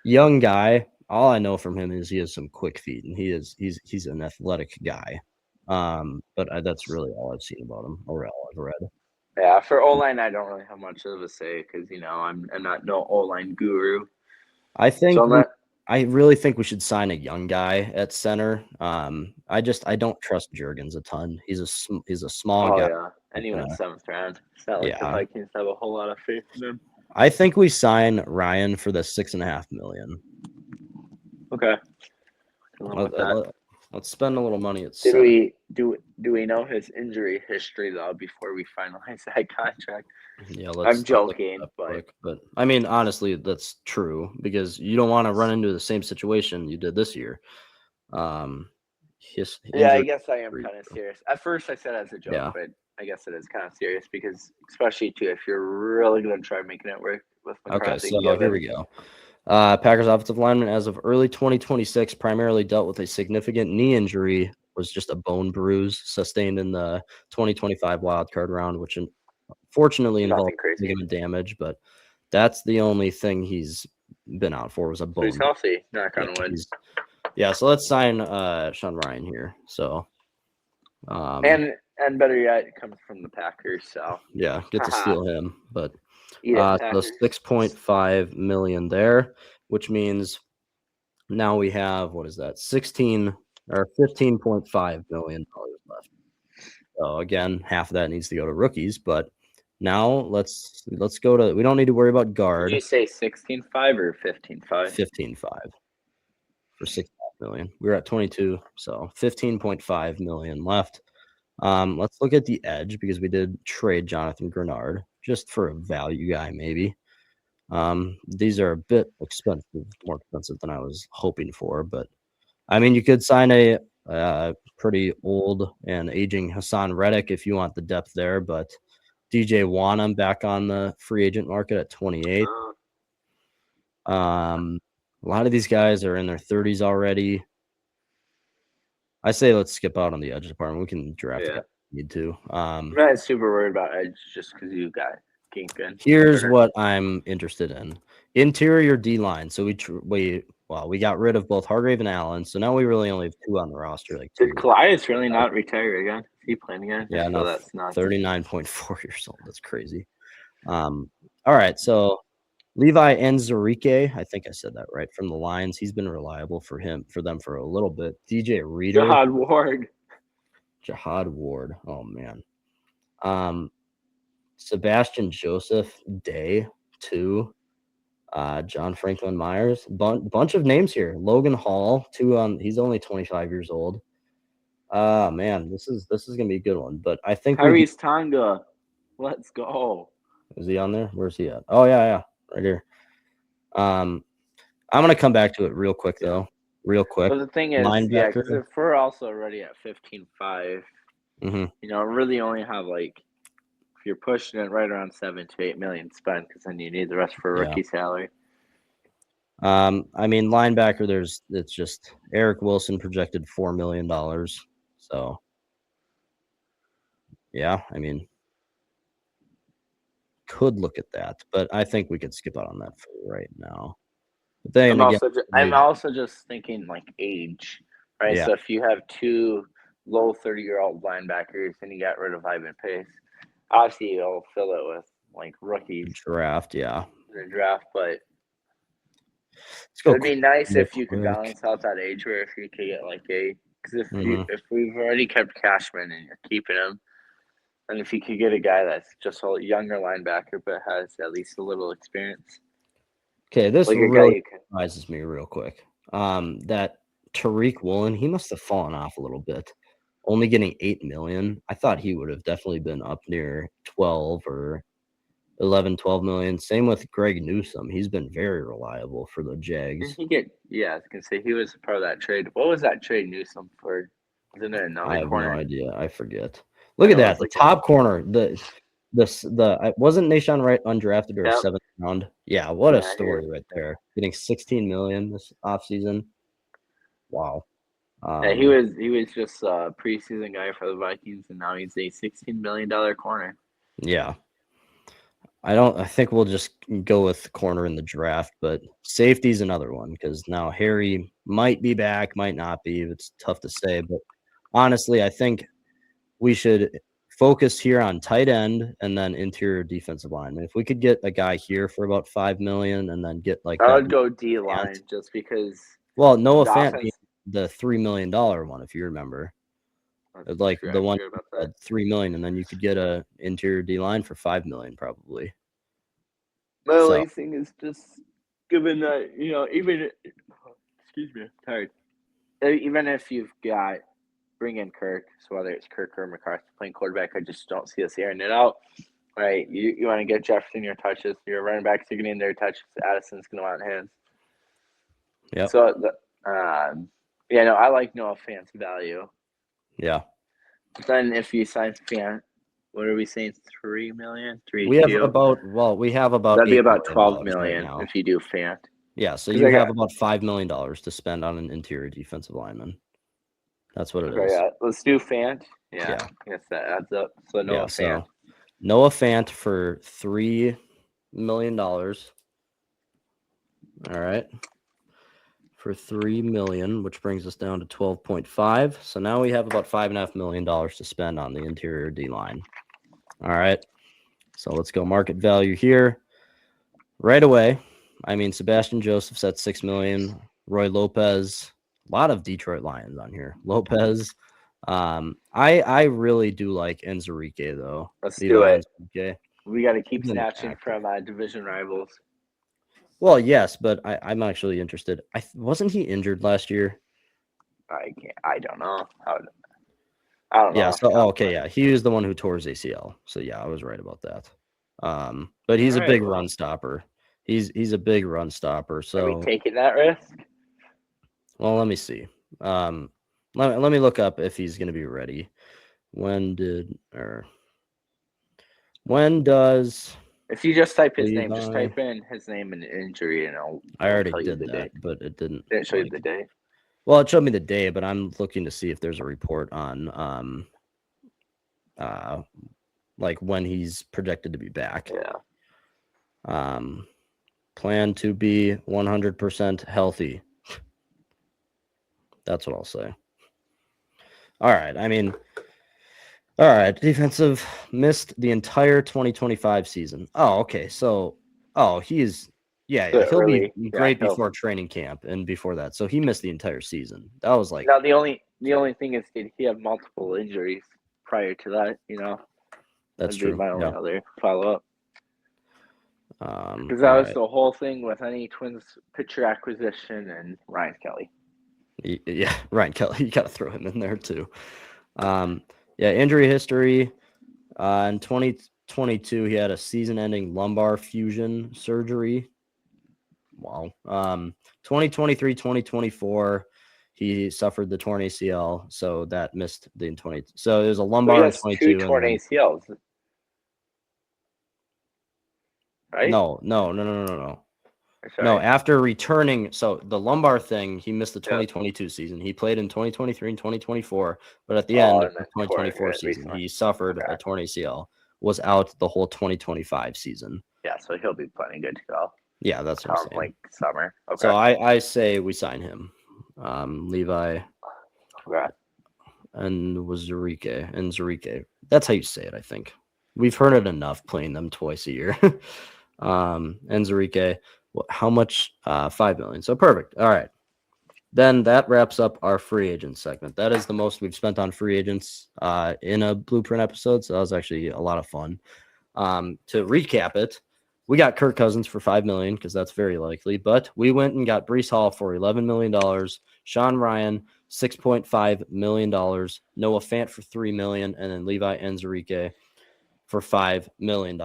Young guy, all I know from him is he has some quick feet, and he's an athletic guy. But that's really all I've seen about him, or all I've read. Yeah, for O-line, I don't really have much of a say because, I'm not no O-line guru. I really think we should sign a young guy at center. I don't trust Juergens a ton. He's a small guy. Yeah, and he went 7th round. It's not like the Vikings have a whole lot of faith in him. I think we sign Ryan for the $6.5 million. Okay. Let's spend a little money at center. Do we know his injury history though before we finalize that contract? Yeah, I'm joking, but I mean, honestly, that's true because you don't want to run into the same situation you did this year. I guess I am kind of serious. At first, I said as a joke, but I guess it is kind of serious because, especially too, if you're really going to try making it work with McCarthy. Okay, so here we go. Packers offensive lineman as of early 2026 primarily dealt with a significant knee injury, was just a bone bruise sustained in the 2025 wildcard round, which unfortunately involved ligament damage, but that's the only thing he's been out for was a bone. So he's healthy, knock on wood. So let's sign Sean Ryan here. So and better yet, it comes from the Packers, so get to steal him. But so $6.5 million there, which means now we have $15.5 million left. So again, half of that needs to go to rookies, but now let's go to. We don't need to worry about guard. Did you say 16.5 or 15.5? 15.5 for $6.5 million. We're at 22, so 15.5 million left. Let's look at the edge because we did trade Jonathan Grenard just for a value guy, maybe. These are a bit expensive, more expensive than I was hoping for, but I mean, you could sign a pretty old and aging Hassan Reddick if you want the depth there, but DJ Wanham back on the free agent market at 28. A lot of these guys are in their 30s already. I say let's skip out on the edge department. We can draft if we need to. I'm not super worried about edge just because you got Kingpin. Here's what I'm interested in: interior D line. So we got rid of both Hargrave and Allen, so now we really only have 2 on the roster. Did Calais really not retire again? Is he playing again? Yeah, no, that's not 39.4 years old. That's crazy. All right, so Levi Enzarike, I think I said that right, from the Lions. He's been reliable for them for a little bit. DJ Reader. Jahad Ward. Oh, man. Sebastian Joseph Day, 2. John Franklin Myers. Bunch of names here. Logan Hall, 2 he's only 25 years old. Man, this is going to be a good one. But I think Harry's Tonga. Let's go. Is he on there? Where's he at? Oh, yeah. Right here. I'm going to come back to it real quick, though. Real quick. But the thing is, because if we're also already at 15.5, really only have if you're pushing it right around 7 to 8 million spent, because then you need the rest for rookie salary. I mean, linebacker, it's just Eric Wilson projected $4 million. So, yeah, I mean, could look at that, but I think we could skip out on that for right now. But then I'm also just thinking age, right? Yeah. So if you have 2 low 30-year-old linebackers and you got rid of Ivan Pace, obviously you'll fill it with rookies. Draft, The draft, but it'd be nice if you could balance out that age where if you could get because if we've already kept Cashman and you're keeping him, and if you could get a guy that's just a younger linebacker but has at least a little experience. Okay, this really surprises me real quick. That Tariq Woolen, he must have fallen off a little bit. Only getting $8 million. I thought he would have definitely been up near 12 or 11, 12 million. Same with Greg Newsome. He's been very reliable for the Jags. I was gonna say he was part of that trade. What was that trade Newsome for? Wasn't it another I have corner? no idea. I forget. Look at that. The top corner. Wasn't Nahshon Wright undrafted or 7th round? Yeah, what a story right there. Getting $16 million this offseason. Wow. He was just a preseason guy for the Vikings, and now he's a $16 million corner. Yeah. I think we'll just go with corner in the draft, but safety's another one because now Harry might be back, might not be. It's tough to say, but honestly, I think we should focus here on tight end and then interior defensive line. If we could get a guy here for about $5 million and then get like I that would go D line just because. well, Noah the Fant offense- being the $3 million one, if you remember. That's Like true, the I one forgot about that. at $3 million, and then you could get a interior D line for $5 million probably. My So- only thing is just given that, even excuse me, I'm tired. Even if you've got bring in Kirk, so whether it's Kirk or McCarthy playing quarterback, I just don't see us airing it out. Right? You want to get Jefferson your touches, your running backs are getting their touches, Addison's gonna want hands. Yep. So I like Noah Fant's value. Yeah. But then if you sign Fant, what are we saying? $3 million? We have about that'd be about $8 $12 million right million now. if you do Fant. Yeah, so 'Cause you I have got- about $5 million to spend on an interior defensive lineman. That's what it Okay, is. yeah. Let's do Fant. Yeah. Yeah. I guess that adds up. So Noah Fant. So Noah Fant for $3 million. All right. For $3 million, which brings us down to 12.5. So now we have about $5.5 million to spend on the interior D line. All right. So let's go market value here. Right away. I mean, Sebastian Joseph's at $6 million. Roy Lopez, a lot of Detroit Lions on here. Lopez. I really do like Enzarike though. Let's do it. Enzarike. We got to keep He's an snatching actor. from division rivals. Well, yes, but I'm actually interested. Wasn't he injured last year? I don't know. I don't know. Yeah. So okay, yeah, he was the one who tore his ACL. So yeah, I was right about that. But he's a big run stopper. He's a big run stopper. So are we taking that risk? Well, let me see. Let me look up if he's going to be ready. When does? If you just type his name, Levi- just type in his name and injury, and I already tell you did the that, day. but it didn't. Did it show you the day? Well, it showed me the day, but I'm looking to see if there's a report on like when he's projected to be back. Yeah. Plan to be 100% healthy. That's what I'll say. All right. I mean, all right. Defensive missed the entire 2025 season. Oh, okay. So, he's he'll be great before training camp and before that. So he missed the entire season. That was like now the only thing is, did he have multiple injuries prior to that? That's That'd true. be my only other follow up. Because that was the whole thing with any Twins pitcher acquisition and Ryan Kelly. Yeah, Ryan Kelly. You got to throw him in there too. Injury history. In 2022, he had a season-ending lumbar fusion surgery. Wow. 2023, 2024, he suffered the torn ACL, so that missed the 20. So it was a lumbar in 22. Two torn ACLs. Right? No. No, after returning, so the lumbar thing, he missed the 2022 season. He played in 2023 and 2024, but at the end of the 2024 season, he suffered a torn ACL, was out the whole 2025 season. Yeah, so he'll be plenty good to go. Yeah, that's what I'm saying. Like summer. Okay. So I say we sign him. Levi. Okay. And Enzarike. That's how you say it, I think. We've heard it enough playing them twice a year. Enzarike. How much? $5 million. So perfect. All right. Then that wraps up our free agent segment. That is the most we've spent on free agents in a Blueprint episode. So that was actually a lot of fun. To recap it, we got Kirk Cousins for $5 million because that's very likely. But we went and got Breece Hall for $11 million. Sean Ryan, $6.5 million. Noah Fant for $3 million. And then Levi Enzarike for $5 million.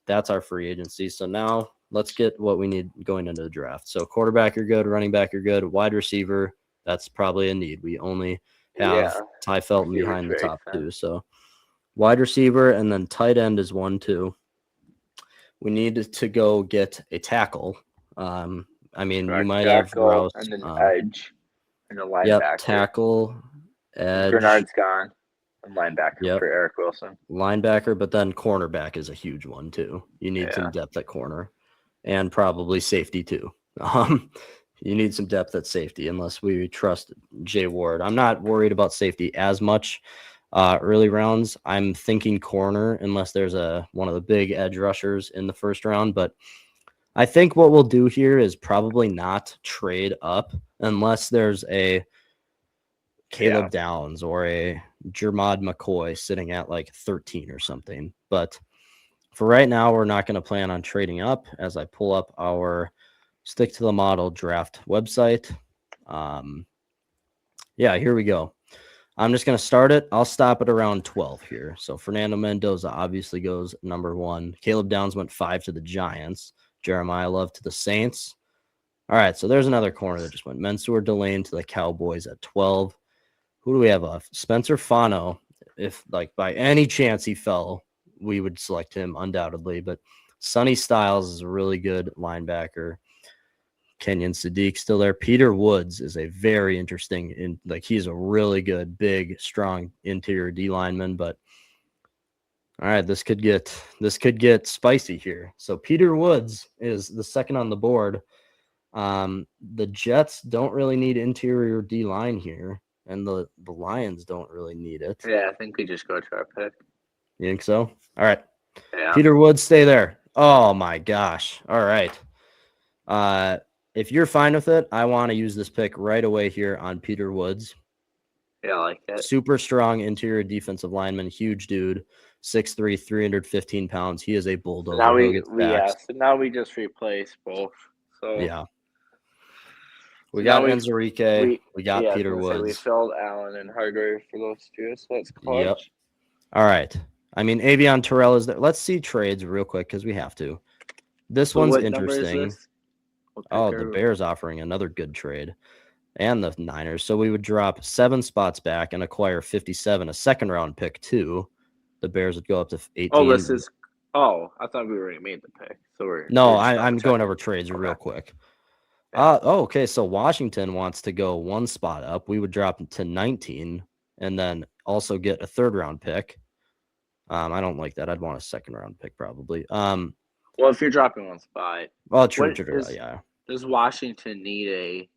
That's our free agency. So now let's get what we need going into the draft. So quarterback, you're good. Running back, you're good. Wide receiver, that's probably a need. We only have Ty Felton behind the top two. So wide receiver and then tight end is 1-2. We need to go get a tackle. I mean, you might have Rouse. And an edge and a linebacker. Yep, tackle, edge. Bernard's gone. And linebacker for Eric Wilson. Linebacker, but then cornerback is a huge one too. You need some depth at corner, and probably safety too. You need some depth at safety unless we trust Jay Ward. I'm not worried about safety as much early rounds. I'm thinking corner unless there's one of the big edge rushers in the first round. But I think what we'll do here is probably not trade up unless there's a Caleb Downs or a Jermod McCoy sitting at like 13 or something. But for right now, we're not going to plan on trading up as I pull up our stick to the model draft website. Here we go. I'm just going to start it. I'll stop at around 12 here. So Fernando Mendoza obviously goes number 1. Caleb Downs went 5 to the Giants. Jeremiah Love to the Saints. All right, so there's another corner that just went. Mansour Delane to the Cowboys at 12. Who do we have left? Spencer Fano. If like by any chance he fell, we would select him undoubtedly. But Sonny Styles is a really good linebacker. Kenyon Sadiq still there. Peter Woods is a very interesting, he's a really good, big, strong interior D lineman. But all right, this could get spicy here. So Peter Woods is the second on the board. The Jets don't really need interior D line here, and the Lions don't really need it. Yeah, I think we just go to our pick. You think so? All right. Yeah. Peter Woods, stay there. Oh my gosh. All right. If you're fine with it, I want to use this pick right away here on Peter Woods. Yeah, I like it. Super strong interior defensive lineman, huge dude, 6'3", 315 pounds. He is a bulldozer. So now we just replace both. So yeah. We got Enzarique. We got Peter Woods. We filled Allen and Hargrave for those two, so that's clutch. Yep. All right. I mean, Avion Terrell is there. Let's see trades real quick because we have to. This one's interesting. The Bears offering another good trade, and the Niners. So we would drop 7 spots back and acquire 57, a second-round pick too. The Bears would go up to 18. I thought we already made the pick. So I'm going over trades real quick. Okay. So Washington wants to go 1 spot up. We would drop to 19 and then also get a third-round pick. I don't like that. I'd want a second-round pick probably. Well, if you're dropping 1 spot. Well, true. Yeah. Does Washington need a?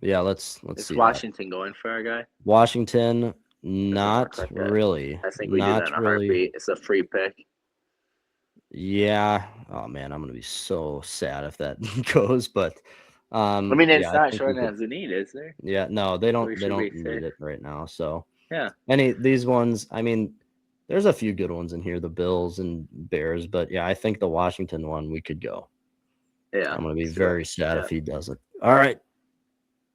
Yeah, let's see. Is Washington going for our guy? Washington, not really. I think we do that in a heartbeat. It's a free pick. Yeah. Oh man, I'm gonna be so sad if that goes. But it's not showing as a need, is there? Yeah, no, they don't. They don't need it right now. So yeah, these ones. I mean, there's a few good ones in here, the Bills and Bears. But yeah, I think the Washington one we could go. Yeah, I'm gonna be very sad if he doesn't. All right.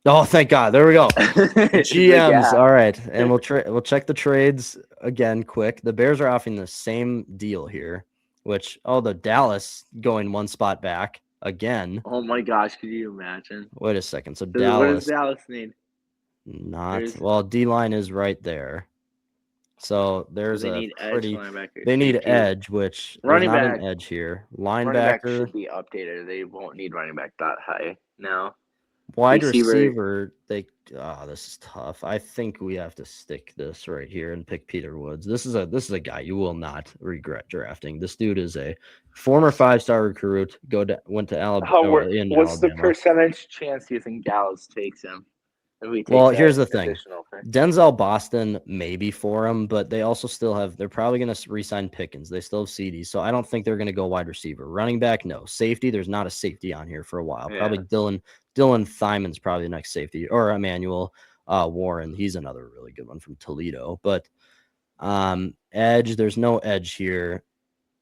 Oh, thank God. There we go. GMs. All right. And we'll check the trades again quick. The Bears are offering the same deal here, which, the Dallas going 1 spot back again. Oh my gosh. Could you imagine? Wait a second. So what does Dallas need? D-line is right there. So there's they need edge, which running not back, an edge here. Running back should be updated. They won't need running back that high now. Wide receiver, this is tough. I think we have to stick this right here and pick Peter Woods. This is a guy you will not regret drafting. This dude is a former 5-star recruit. Went to Alabama. What's the percentage chance you think Dallas takes him? Well, here's the thing. Denzel Boston maybe for him, but they also they're probably going to re-sign Pickens. They still have CD, so I don't think they're going to go wide receiver. Running back, no. Safety, there's not a safety on here for a while. Yeah. Probably Dylan Thymon's probably the next safety, or Emmanuel Warren. He's another really good one from Toledo. But edge, there's no edge here.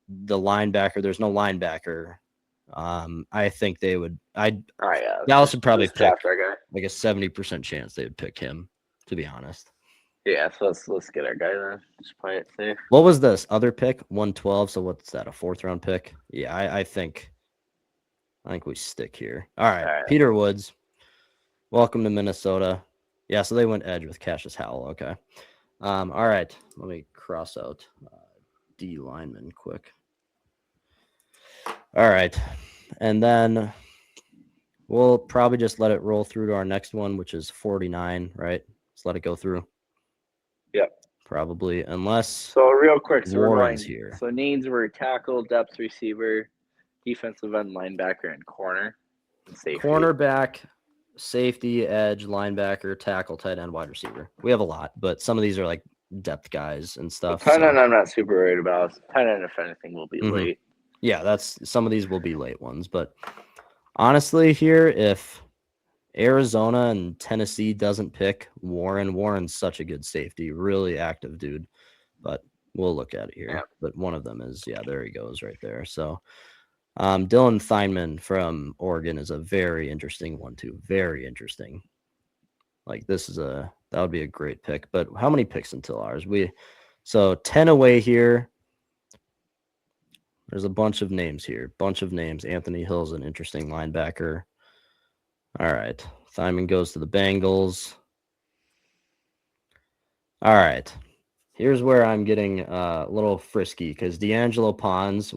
The linebacker, there's no linebacker. I think they would. Dallas would probably pick like a 70% chance they would pick him. To be honest. Yeah, so let's get our guy then. Just play it safe. What was this other pick? 112. So what's that? A 4th-round pick? Yeah, I think we stick here. All right. Peter Woods, welcome to Minnesota. Yeah, so they went edge with Cassius Howell. Okay. All right. Let me cross out D lineman quick. All right. And then we'll probably just let it roll through to our next one, which is 49, right? Just let it go through. Yep. probably, unless So real quick, so Warren's we're going. here. So needs were tackle, depth receiver, defensive end, linebacker, and corner, and safety. Cornerback, safety, edge, linebacker, tackle, tight end, wide receiver. We have a lot, but some of these are like depth guys and stuff. Tight end, I'm not super worried about. Tight end, if anything, will be late. Yeah, some of these will be late ones, but honestly, here if Arizona and Tennessee doesn't pick Warren's such a good safety, really active dude. But we'll look at it here. Yeah. But one of them is, there he goes right there. So Dylan Theinman from Oregon is a very interesting one too. Very interesting. Like that would be a great pick. But how many picks until ours? So 10 away here. There's a bunch of names here. Anthony Hill's an interesting linebacker. All right. Theinman goes to the Bengals. All right. Here's where I'm getting a little frisky because D'Angelo Pons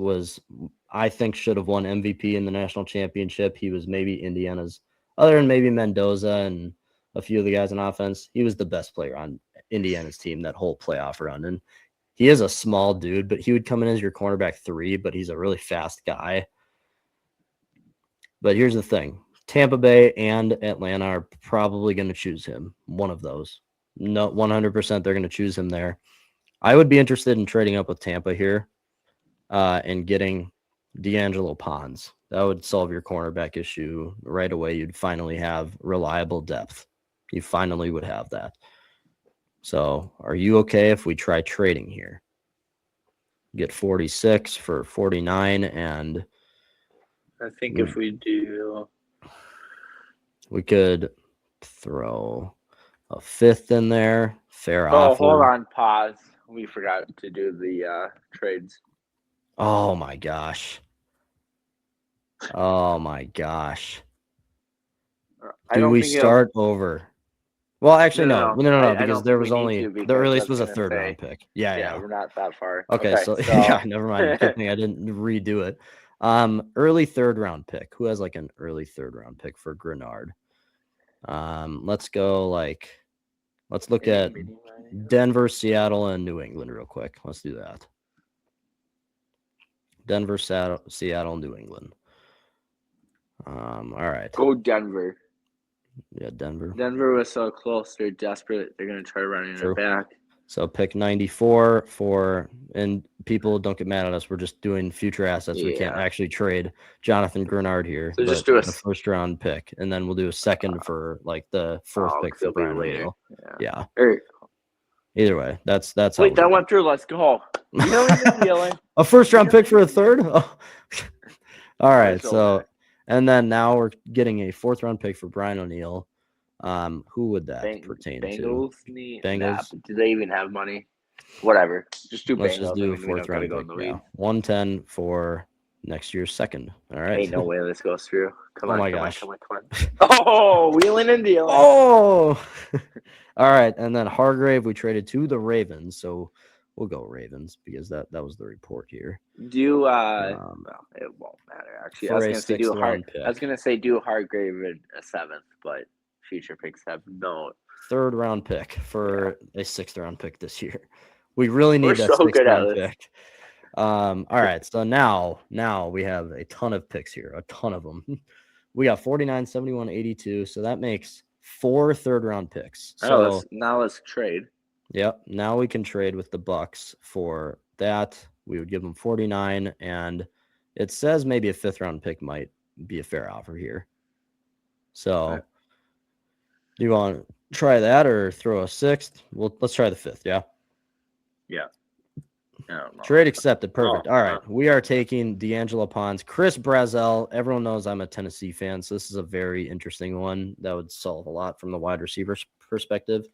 I think, should have won MVP in the national championship. He was maybe Indiana's, other than maybe Mendoza and a few of the guys on offense, he was the best player on Indiana's team that whole playoff run. And he is a small dude, but he would come in as your cornerback 3, but he's a really fast guy. But here's the thing. Tampa Bay and Atlanta are probably going to choose him, one of those. No, 100% they're going to choose him there. I would be interested in trading up with Tampa here and getting D'Angelo Pons. That would solve your cornerback issue right away. You'd finally have reliable depth. You finally would have that. So are you okay if we try trading here? Get 46 for 49, and I think if we do, we could throw a 5th in there. Fair offer. Hold on, pause. We forgot to do the trades. Oh my gosh. Oh my gosh. Do we start over? Well, actually, no, because there was only the earliest was a 3rd round pick. Yeah, we're not that far. Okay, so yeah, never mind. Good thing I didn't redo it. Early 3rd round pick. Who has like an early 3rd round pick for Grenard? Let's look at Denver, Seattle, and New England real quick. Let's do that. Denver, Seattle, New England. All right. Go Denver. Yeah, Denver. Denver was so close. They're desperate. They're going to try running it back. So pick 94 and people don't get mad at us. We're just doing future assets. We can't actually trade Jonathan Grenard here. So just do a 1st round pick, and then we'll do a 2nd for like the 4th pick for Brian O'Neill. Yeah. Either way, that's how. Wait, that went through. Let's go. You know what you're feeling. A 1st round pick for a 3rd? Oh. All right. So, and then now we're getting a 4th round pick for Brian O'Neill. Who would that pertain to? Bengals. Do they even have money? Whatever. Just do Bengals. Let's just do a 4th round pick. Yeah. 110 for next year's 2nd. All right. Ain't no way this goes through. Come on. Gosh. Oh, wheeling and dealing. Oh. All right. And then Hargrave, we traded to the Ravens. So we'll go Ravens because that was the report here. Well, it won't matter actually. I was gonna say do Hargrave in a 7th, but future picks have no. 3rd round pick for a 6th round pick this year. We really need that 6th round pick. All right. So now we have a ton of picks here, a ton of them. We got 49, 71, 82. So that makes 4 3rd round picks. So now let's trade. Yep. Now we can trade with the Bucks for that. We would give them 49, and it says maybe a 5th round pick might be a fair offer here. So do you want to try that or throw a 6th? Well, let's try the 5th. Yeah. Yeah. Trade accepted. Perfect. All right. We are taking D'Angelo Pons, Chris Brazzell. Everyone knows I'm a Tennessee fan, so this is a very interesting one that would solve a lot from the wide receiver perspective.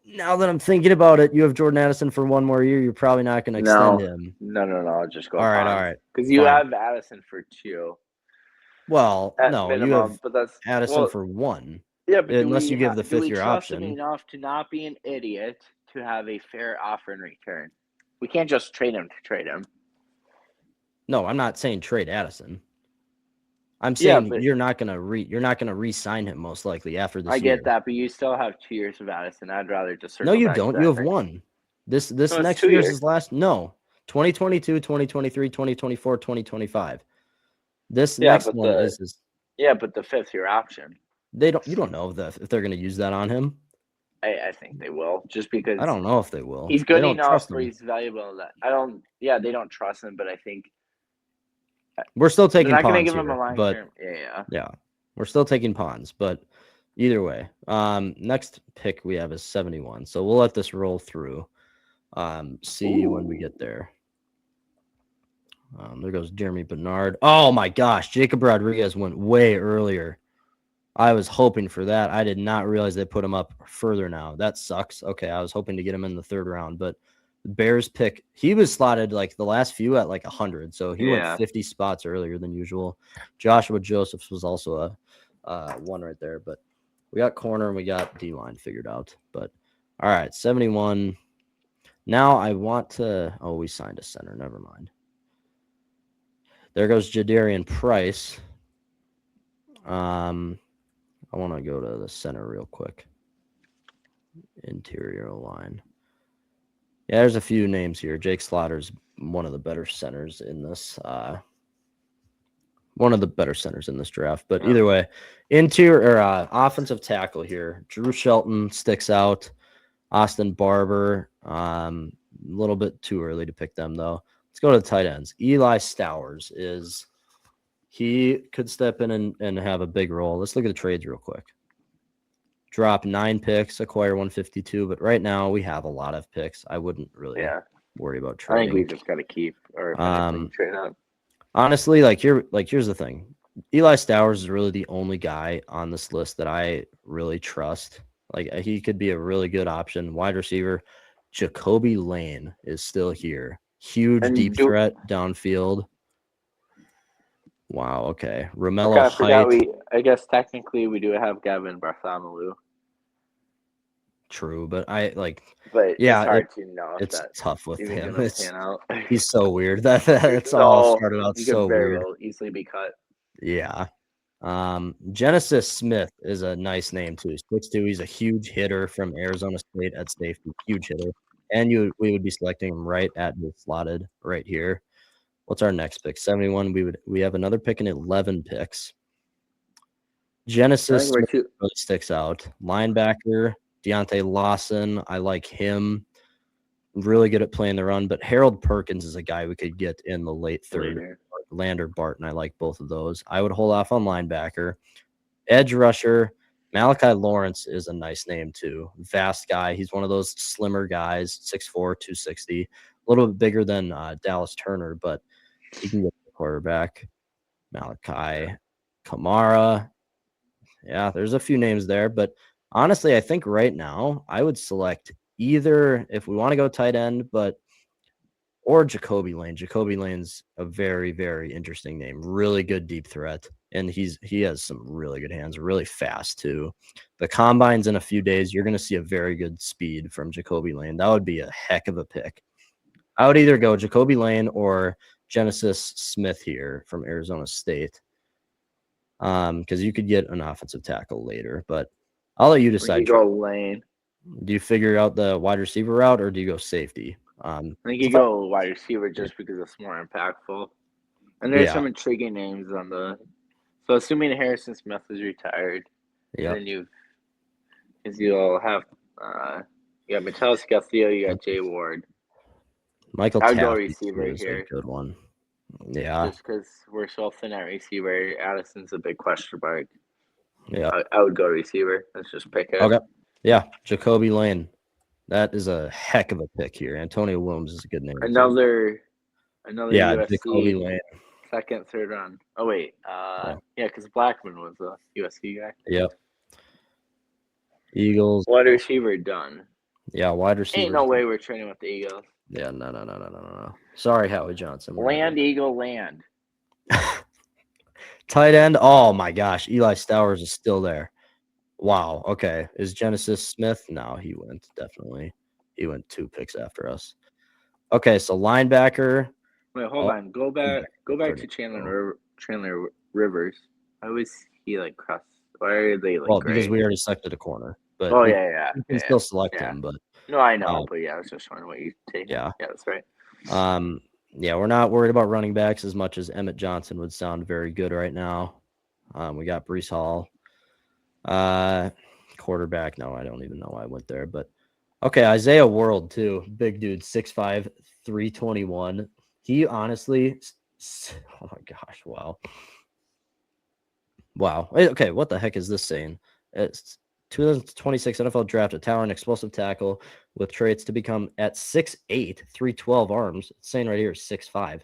Now that I'm thinking about it, you have Jordan Addison for 1 more year. You're probably not going to extend him. No. Just go. All right. Because you have Addison for 2. Well, no, minimum, you have but that's Addison for 1. Yeah, but unless you give the 5th year option. Do we trust him enough to not be an idiot to have a fair offer in return? We can't just trade him to trade him. No, I'm not saying trade Addison. I'm saying you're not gonna re-sign him most likely after this year. I get that, but you still have 2 years of Addison. I'd rather just No, you don't. You have one. This next year's is last. No, 2022, 2023, 2024, 2025. This next one is his. Yeah, but the 5th-year option. You don't know if they're gonna use that on him. I think they will, just because I don't know if they will. He's good enough where he's valuable. That they don't trust him, but I think we're still taking they're not Pons going to give him here, a long but term. Yeah, we're still taking Pons, but either way, next pick we have is 71. So we'll let this roll through. See when we get there. There goes Jeremy Bernard. Oh my gosh, Jacob Rodriguez went way earlier. I was hoping for that. I did not realize they put him up further now. That sucks. Okay, I was hoping to get him in the 3rd round, but the Bears pick, he was slotted like the last few at like 100, so he went 50 spots earlier than usual. Joshua Josephs was also a one right there, but we got corner and we got D-line figured out. But all right, 71. Now I want to. Oh, we signed a center. Never mind. There goes Jadarian Price. I want to go to the center real quick. Interior line. Yeah, there's a few names here. Jake Slaughter's one of the better centers in this. One of the better centers in this draft. But either way, interior or offensive tackle here. Drew Shelton sticks out. Austin Barber. A little bit too early to pick them though. Let's go to the tight ends. Eli Stowers is. He could step in and have a big role. Let's look at the trades real quick. Drop 9 picks, acquire 152, but right now we have a lot of picks. I wouldn't really worry about trading. I think we just got to keep or trade up. Honestly, here's the thing. Eli Stowers is really the only guy on this list that I really trust. Like he could be a really good option. Wide receiver, Jacoby Lane is still here. Huge deep threat downfield. Wow. Okay. Romello Height. I guess technically we do have Gavin Bartholomew. True, but But yeah, it's hard to know. It's tough with him. Out. He's so weird. That's all started out so weird. Will easily be cut. Yeah. Genesis Smith is a nice name too. 6'2". He's a huge hitter from Arizona State at safety. Huge hitter, and we would be selecting him right at the slotted right here. What's our next pick? 71. We have another pick in 11 picks. Genesis Smith really sticks out. Linebacker Deontay Lawson. I like him. Really good at playing the run, but Harold Perkins is a guy we could get in the late 3rd. Lander Barton. I like both of those. I would hold off on linebacker. Edge rusher. Malachi Lawrence is a nice name too. Vast guy. He's one of those slimmer guys, 6'4", 260. A little bit bigger than Dallas Turner, but he can get the quarterback. Malachi Kamara. Yeah, there's a few names there, but honestly, I think right now I would select either if we want to go tight end, or Jacoby Lane. Jacoby Lane's a very, very interesting name. Really good deep threat, and he has some really good hands, really fast too. The combine's in a few days. You're going to see a very good speed from Jacoby Lane. That would be a heck of a pick. I would either go Jacoby Lane or Genesis Smith here from Arizona State, because you could get an offensive tackle later. But I'll let you decide. You go Lane. Do you figure out the wide receiver route, or do you go safety? I think you go wide receiver just because it's more impactful. And there's some intriguing names on the. So assuming Harrison Smith is retired, then you'll have you got Metellus Castillo, you got Jay Ward. Michael I would go Taffy receiver is here. a good one. Yeah. Just because we're so thin at receiver, Addison's a big question mark. Yeah. I would go receiver. Let's just pick it. Okay. Yeah, Jacoby Lane. That is a heck of a pick here. Antonio Williams is a good name. Another USC Jacoby Lane. 2nd, 3rd round. Oh wait, because Blackman was a USC guy. Yep. Eagles. Wide receiver done. Yeah, wide receiver. Ain't no way we're training with the Eagles. Yeah, no. Sorry, Howie Johnson. Eagle, land. Tight end. Oh my gosh, Eli Stowers is still there. Wow. Okay. Is Genesis Smith? No, he went definitely. He went 2 picks after us. Okay, so linebacker. Wait, hold on. Go back to Chandler Rivers. Why was he like cross? Why are they like? Well, because we gray? already selected a corner, but Oh we yeah. can still select him. But no, I know, but yeah, I was just wondering what you take. yeah, that's right. Yeah, we're not worried about running backs as much as Emmett Johnson would sound very good right now. We got Breece Hall. Quarterback, no, I don't even know why I went there, but okay, Isaiah World too. Big dude, 6'5", 321. He honestly, oh my gosh, wow. Okay, what the heck is this saying? It's 2026 NFL draft, a towering explosive tackle with traits to become at 6'8", 312 arms. It's saying right here 6'5".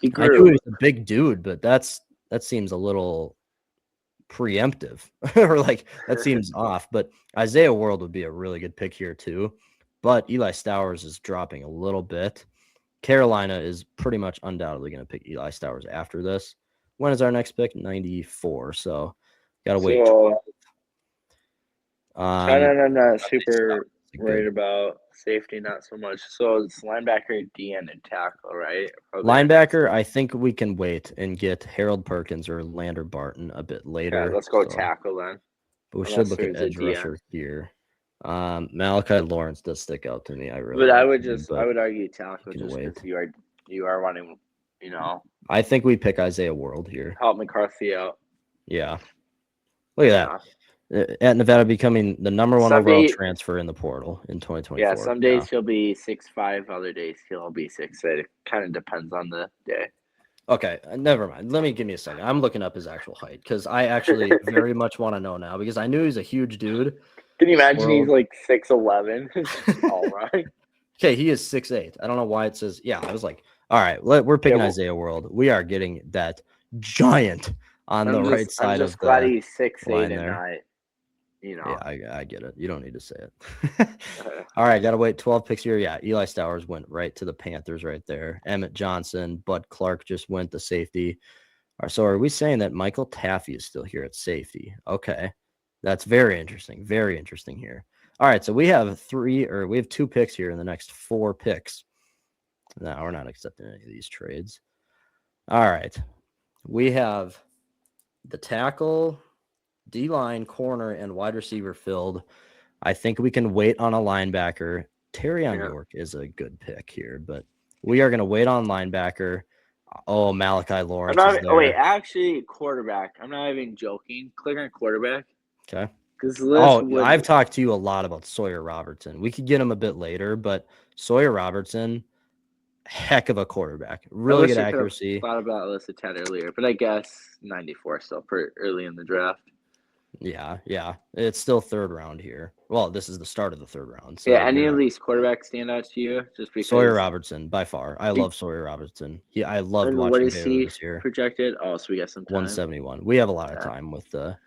He I knew grew. he was a big dude, but that seems a little preemptive or like that seems off. But Isaiah World would be a really good pick here too. But Eli Stowers is dropping a little bit. Carolina is pretty much undoubtedly going to pick Eli Stowers after this. When is our next pick? 94. So gotta wait. So, I'm not super worried about safety, not so much. So it's linebacker, DN, and tackle, right? Linebacker, I think we can wait and get Harold Perkins or Lander Barton a bit later. Yeah, let's go tackle then. But we should look at edge rusher here. Malachi Lawrence does stick out to me. I would argue tackle just because you are wanting, I think we pick Isaiah World here. Help McCarthy out. Yeah. Look at that. At Nevada becoming the number one overall transfer in the portal in 2024. Yeah, some days he'll be 6'5", other days he'll be 6'8". It kind of depends on the day. Okay, never mind. Give me a second. I'm looking up his actual height because I actually very much want to know now because I knew he's a huge dude. Can you imagine he's like 6'11"? All right. Okay, he is 6'8". I don't know why it says. Yeah, I was like, all right, we're picking Isaiah World. We are getting that giant on the right side of the glad he's 6'8" and there. not. Yeah, I get it. You don't need to say it. All right, gotta wait 12 picks here. Yeah, Eli Stowers went right to the Panthers right there. Emmett Johnson, Bud Clark just went to safety. So are we saying that Michael Taffy is still here at safety? Okay, that's very interesting. Very interesting here. All right, so we have 2 picks here in the next 4 picks. No, we're not accepting any of these trades. All right, we have the tackle, D-line, corner, and wide receiver filled. I think we can wait on a linebacker. Terrion York is a good pick here, but we are going to wait on linebacker. Oh, Malachi Lawrence is there. Oh, wait, actually, quarterback. I'm not even joking. Click on quarterback. Okay. I've talked to you a lot about Sawyer Robertson. We could get him a bit later, but Sawyer Robertson, heck of a quarterback. Really good accuracy. I thought about this a tad earlier, but I guess 94 still pretty early in the draft. Yeah. It's still 3rd round here. Well, this is the start of the 3rd round. So yeah, any of these quarterbacks stand out to you? Just because Sawyer Robertson, by far. I love Sawyer Robertson. I loved watching him this year. Projected? Oh, so we got some time. 171. We have a lot of time with the.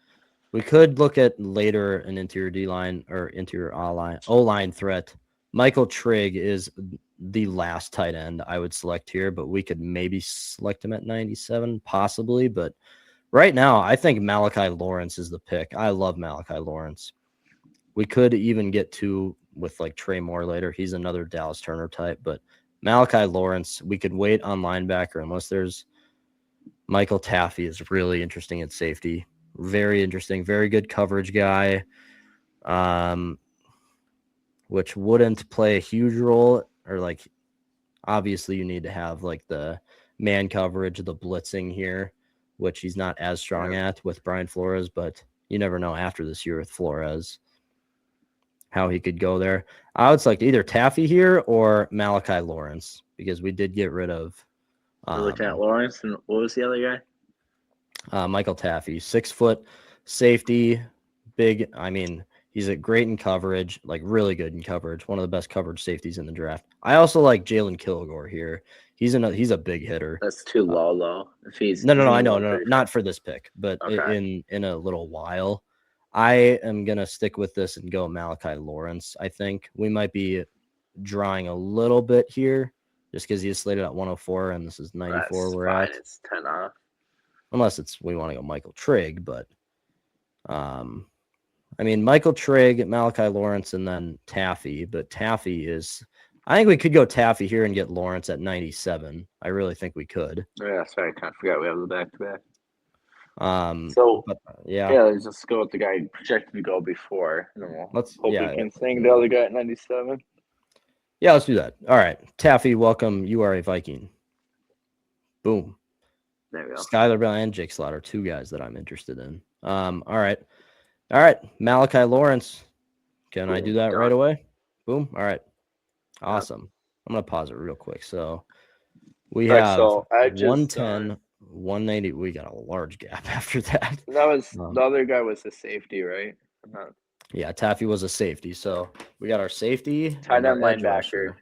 We could look at later an interior D-line or interior O-line threat. Michael Trigg is the last tight end I would select here, but we could maybe select him at 97, possibly. But right now, I think Malachi Lawrence is the pick. I love Malachi Lawrence. We could even get to with like Trey Moore later. He's another Dallas Turner type, but Malachi Lawrence, we could wait on linebacker unless there's Michael Taffy is really interesting at safety. Very interesting, very good coverage guy, which wouldn't play a huge role or like obviously you need to have like the man coverage, the blitzing here, which he's not as strong at with Brian Flores, but you never know after this year with Flores how he could go there. I would select either Taffy here or Malachi Lawrence because we did get rid of looking at Lawrence, and what was the other guy? Michael Taffy, 6 foot safety, big. I mean, he's great in coverage, like really good in coverage. One of the best coverage safeties in the draft. I also like Jalen Kilgore here. He's a big hitter. That's too low. If he's no, I know, no, not for this pick, but in a little while, I am gonna stick with this and go Malachi Lawrence. I think we might be drawing a little bit here, just because he's slated at 104 and this is 94. We're at. It's 10 off. Unless we want to go Michael Trigg, but I mean Michael Trigg, Malachi Lawrence, and then Taffy. But Taffy is. I think we could go Taffy here and get Lawrence at 97. I really think we could. Yeah, sorry, I kind of forgot we have the back-to-back. Let's just go with the guy projected to go before. And then we'll hope we can sing the other guy at 97. Yeah, let's do that. All right. Taffy, welcome. You are a Viking. Boom. There we go. Skylar Bell and Jake Slaughter, two guys that I'm interested in. All right. Malachi Lawrence. Can I do that right away? Boom. All right. Awesome. I'm going to pause it real quick. So we have 110, 190. We got a large gap after that. That was the other guy was the safety, right? Yeah, Taffy was a safety. So we got our safety. Tight end linebacker.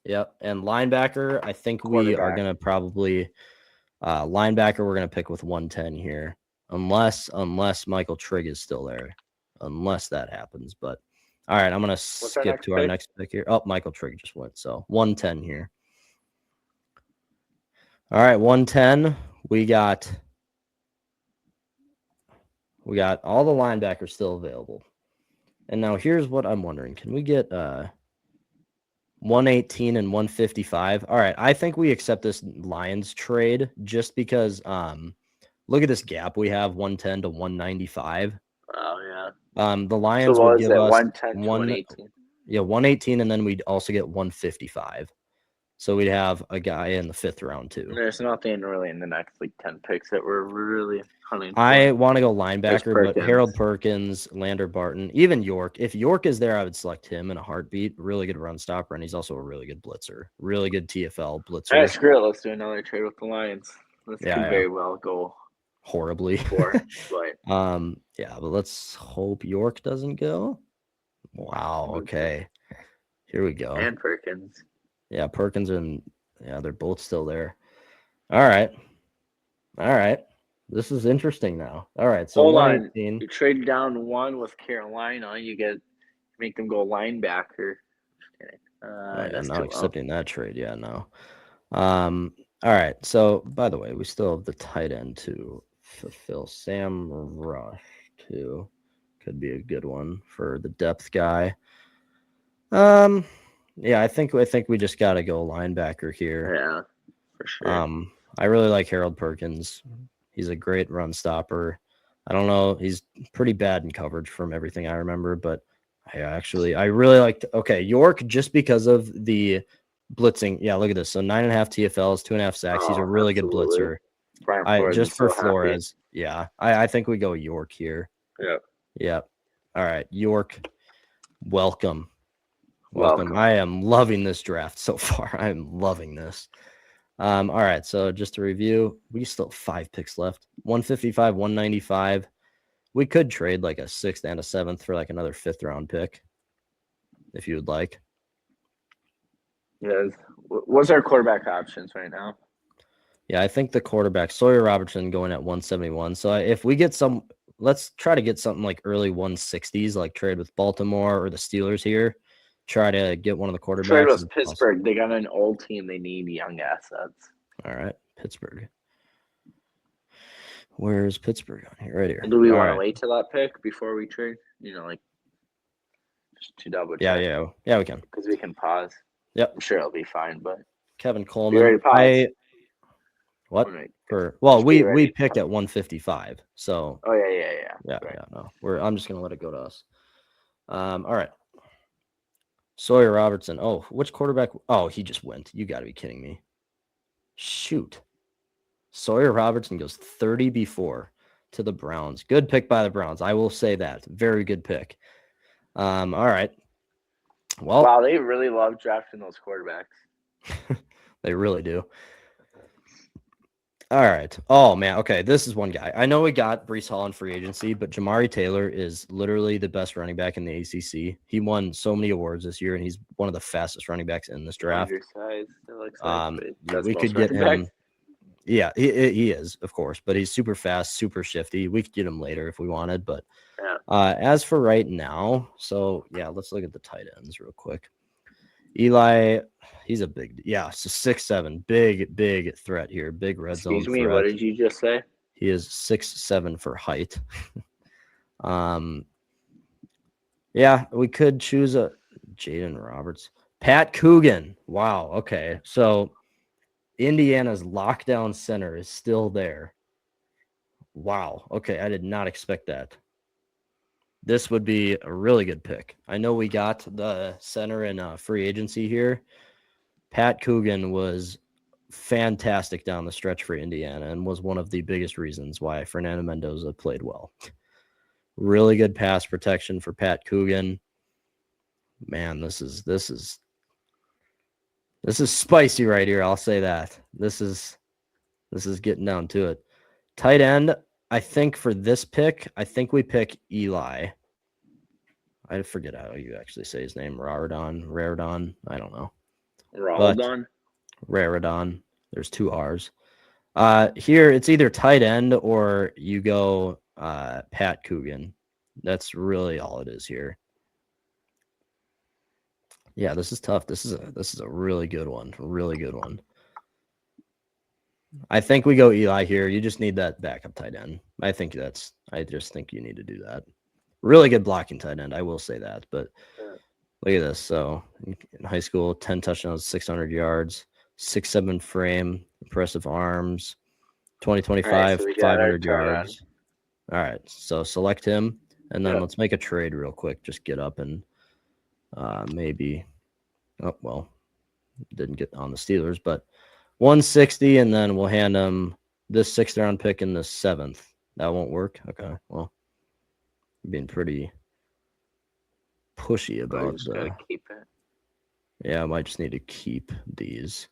Yep. And linebacker, I think we are going to probably linebacker, we're going to pick with 110 here. Unless Michael Trigg is still there. Unless that happens. But all right, I'm going to skip to our next pick here. Oh, Michael Trigg just went. So 110 here. All right, 110. We got all the linebackers still available. And now here's what I'm wondering. Can we get 118 and 155? All right, I think we accept this Lions trade just because look at this gap we have, 110 to 195. Oh yeah. The Lions would give us 110 to 118. Yeah, 118, and then we'd also get 155. So we'd have a guy in the 5th round too. There's nothing really in the next 10 picks that we're really hunting for. I want to go linebacker, but Harold Perkins, Lander Barton, even York. If York is there, I would select him in a heartbeat. Really good run stopper, and he's also a really good blitzer. Really good TFL blitzer. Yeah, screw it. Let's do another trade with the Lions. This could very well go horribly. But let's hope York doesn't go. Wow. Okay. Here we go. And Perkins. Yeah, Perkins they're both still there. All right. This is interesting now. All right, so hold on. You trade down one with Carolina. You make them go linebacker. Just kidding. I'm not accepting that trade. Yeah, no. All right. So by the way, we still have the tight end to fulfill. Sam Rush too could be a good one for the depth guy. Yeah, I think we just got to go linebacker here. Yeah, for sure. I really like Harold Perkins. He's a great run stopper. I don't know, he's pretty bad in coverage from everything I remember, but I really liked. Okay, York just because of the blitzing. Yeah, look at this. So 9.5 TFLs, 2.5 sacks. He's a really good blitzer. Just for Flores. Happy. Yeah, I think we go York here. Yep. All right, York. Welcome. I am loving this draft so far. I am loving this. All right, so just to review, we still have 5 picks left. 155, 195. We could trade like a 6th and a 7th for like another 5th round pick, if you would like. Yes. What's our quarterback options right now? Yeah, I think the quarterback, Sawyer Robertson, going at 171. So if we get let's try to get something like early 160s, like trade with Baltimore or the Steelers here. Try to get one of the quarterbacks. Trade with Pittsburgh. Awesome. They got an old team. They need young assets. All right, Pittsburgh. Where's Pittsburgh on here? Right here. Do we want to wait till that pick before we trade? Just to double check. Yeah, we can. Because we can pause. Yep. I'm sure it'll be fine, but Kevin Coleman. What? We picked at 155. So. Oh yeah. Yeah. No, I'm just gonna let it go to us. All right. Sawyer Robertson. Oh, which quarterback? Oh, he just went. You got to be kidding me. Shoot. Sawyer Robertson goes 30 before to the Browns. Good pick by the Browns. I will say that. Very good pick. All right. Well, wow, they really love drafting those quarterbacks. They really do. All right. Oh, man. Okay, this is one guy. I know we got Breece Hall in free agency, but Jamari Taylor is literally the best running back in the ACC. He won so many awards this year, and he's one of the fastest running backs in this draft. We could get him. Yeah, he is, of course, but he's super fast, super shifty. We could get him later if we wanted, but as for right now, so yeah, let's look at the tight ends real quick. Eli, he's a big, so 6'7", big threat here, big red zone. Excuse me, what did you just say? He is 6'7" for height. Yeah, we could choose a Jaden Roberts, Pat Coogan. Wow. Okay, so Indiana's lockdown center is still there. Wow. Okay, I did not expect that. This would be a really good pick. I know we got the center in free agency here. Pat Coogan was fantastic down the stretch for Indiana and was one of the biggest reasons why Fernando Mendoza played well. Really good pass protection for Pat Coogan. Man, this is spicy right here. I'll say that. This is getting down to it. Tight end, I think for this pick, I think we pick Eli. I forget how you actually say his name. Raridon. I don't know. Raridon. There's 2 R's. Here it's either tight end or you go Pat Coogan. That's really all it is here. Yeah, this is tough. This is a really good one. Really good one. I think we go Eli here. You just need that backup tight end. I just think you need to do that. Really good blocking tight end. I will say that. But look at this. So in high school, 10 touchdowns, 600 yards, 6'7" frame, impressive arms, 2025, so 500 yards. All right. So select him. And then let's make a trade real quick. Just get up and maybe. Oh, well, didn't get on the Steelers, but 160, and then we'll hand him this 6th round pick in the 7th. That won't work. Okay, well, being pretty pushy about keep it. Yeah, I might just need to keep these.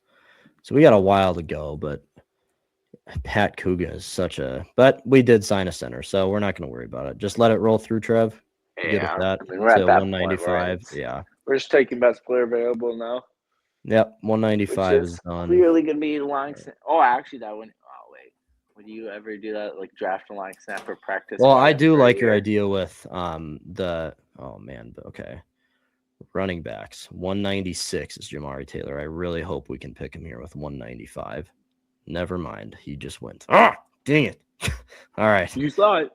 So we got a while to go, but Pat Coogan is but we did sign a center, so we're not going to worry about it. Just let it roll through, Trev. Yeah, that. I mean, we're at that 195. Yeah, we're just taking best player available now. Yep, 195 is done. Clearly going to be line. Oh, actually, that one. Oh, wait. Would you ever do that, like draft a line snapper practice? Well, I do like your idea with okay. Running backs. 196 is Jamari Taylor. I really hope we can pick him here with 195. Never mind. He just went. Ah, dang it. All right. You saw it.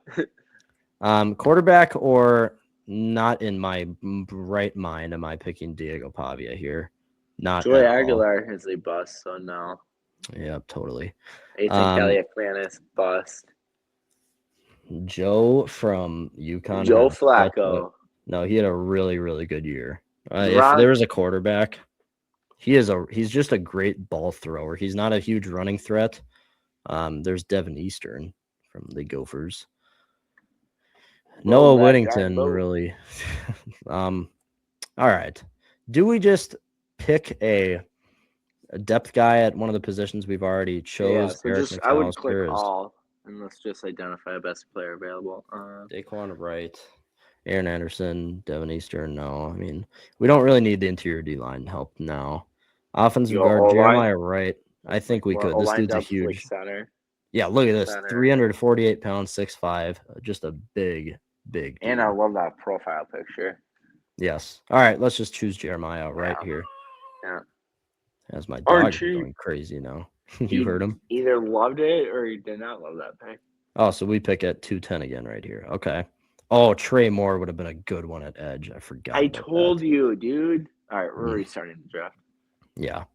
Quarterback or not in my right mind am I picking Diego Pavia here? Not Joey Aguilar is a bust, so no. Yeah, totally. Ethan Kelly-McManus, bust. Joe from UConn. Joe Flacco. No, he had a really, really good year. If there was a quarterback, he's just a great ball thrower. He's not a huge running threat. There's Devin Eastern from the Gophers. Noah Whittington, really. All right. Do we just pick a depth guy at one of the positions we've already chose? Yeah, so I would click all, and let's just identify a best player available. Daquan Wright, Aaron Anderson, Devin Eastern. No, I mean, we don't really need the interior D-line help now. Offensive guard, Jeremiah Wright. I think we could. This dude's a huge center. Yeah, look at this. 348 pounds, 6'5". Just a big dude. And I love that profile picture. Yes. All right, let's just choose Jeremiah right here. Yeah. As my dog is going crazy now. You heard him? Either loved it or you did not love that pick. Oh, so we pick at 210 again right here. Okay. Oh, Trey Moore would have been a good one at edge. I forgot. I told you, dude. All right, we're restarting the draft. Yeah.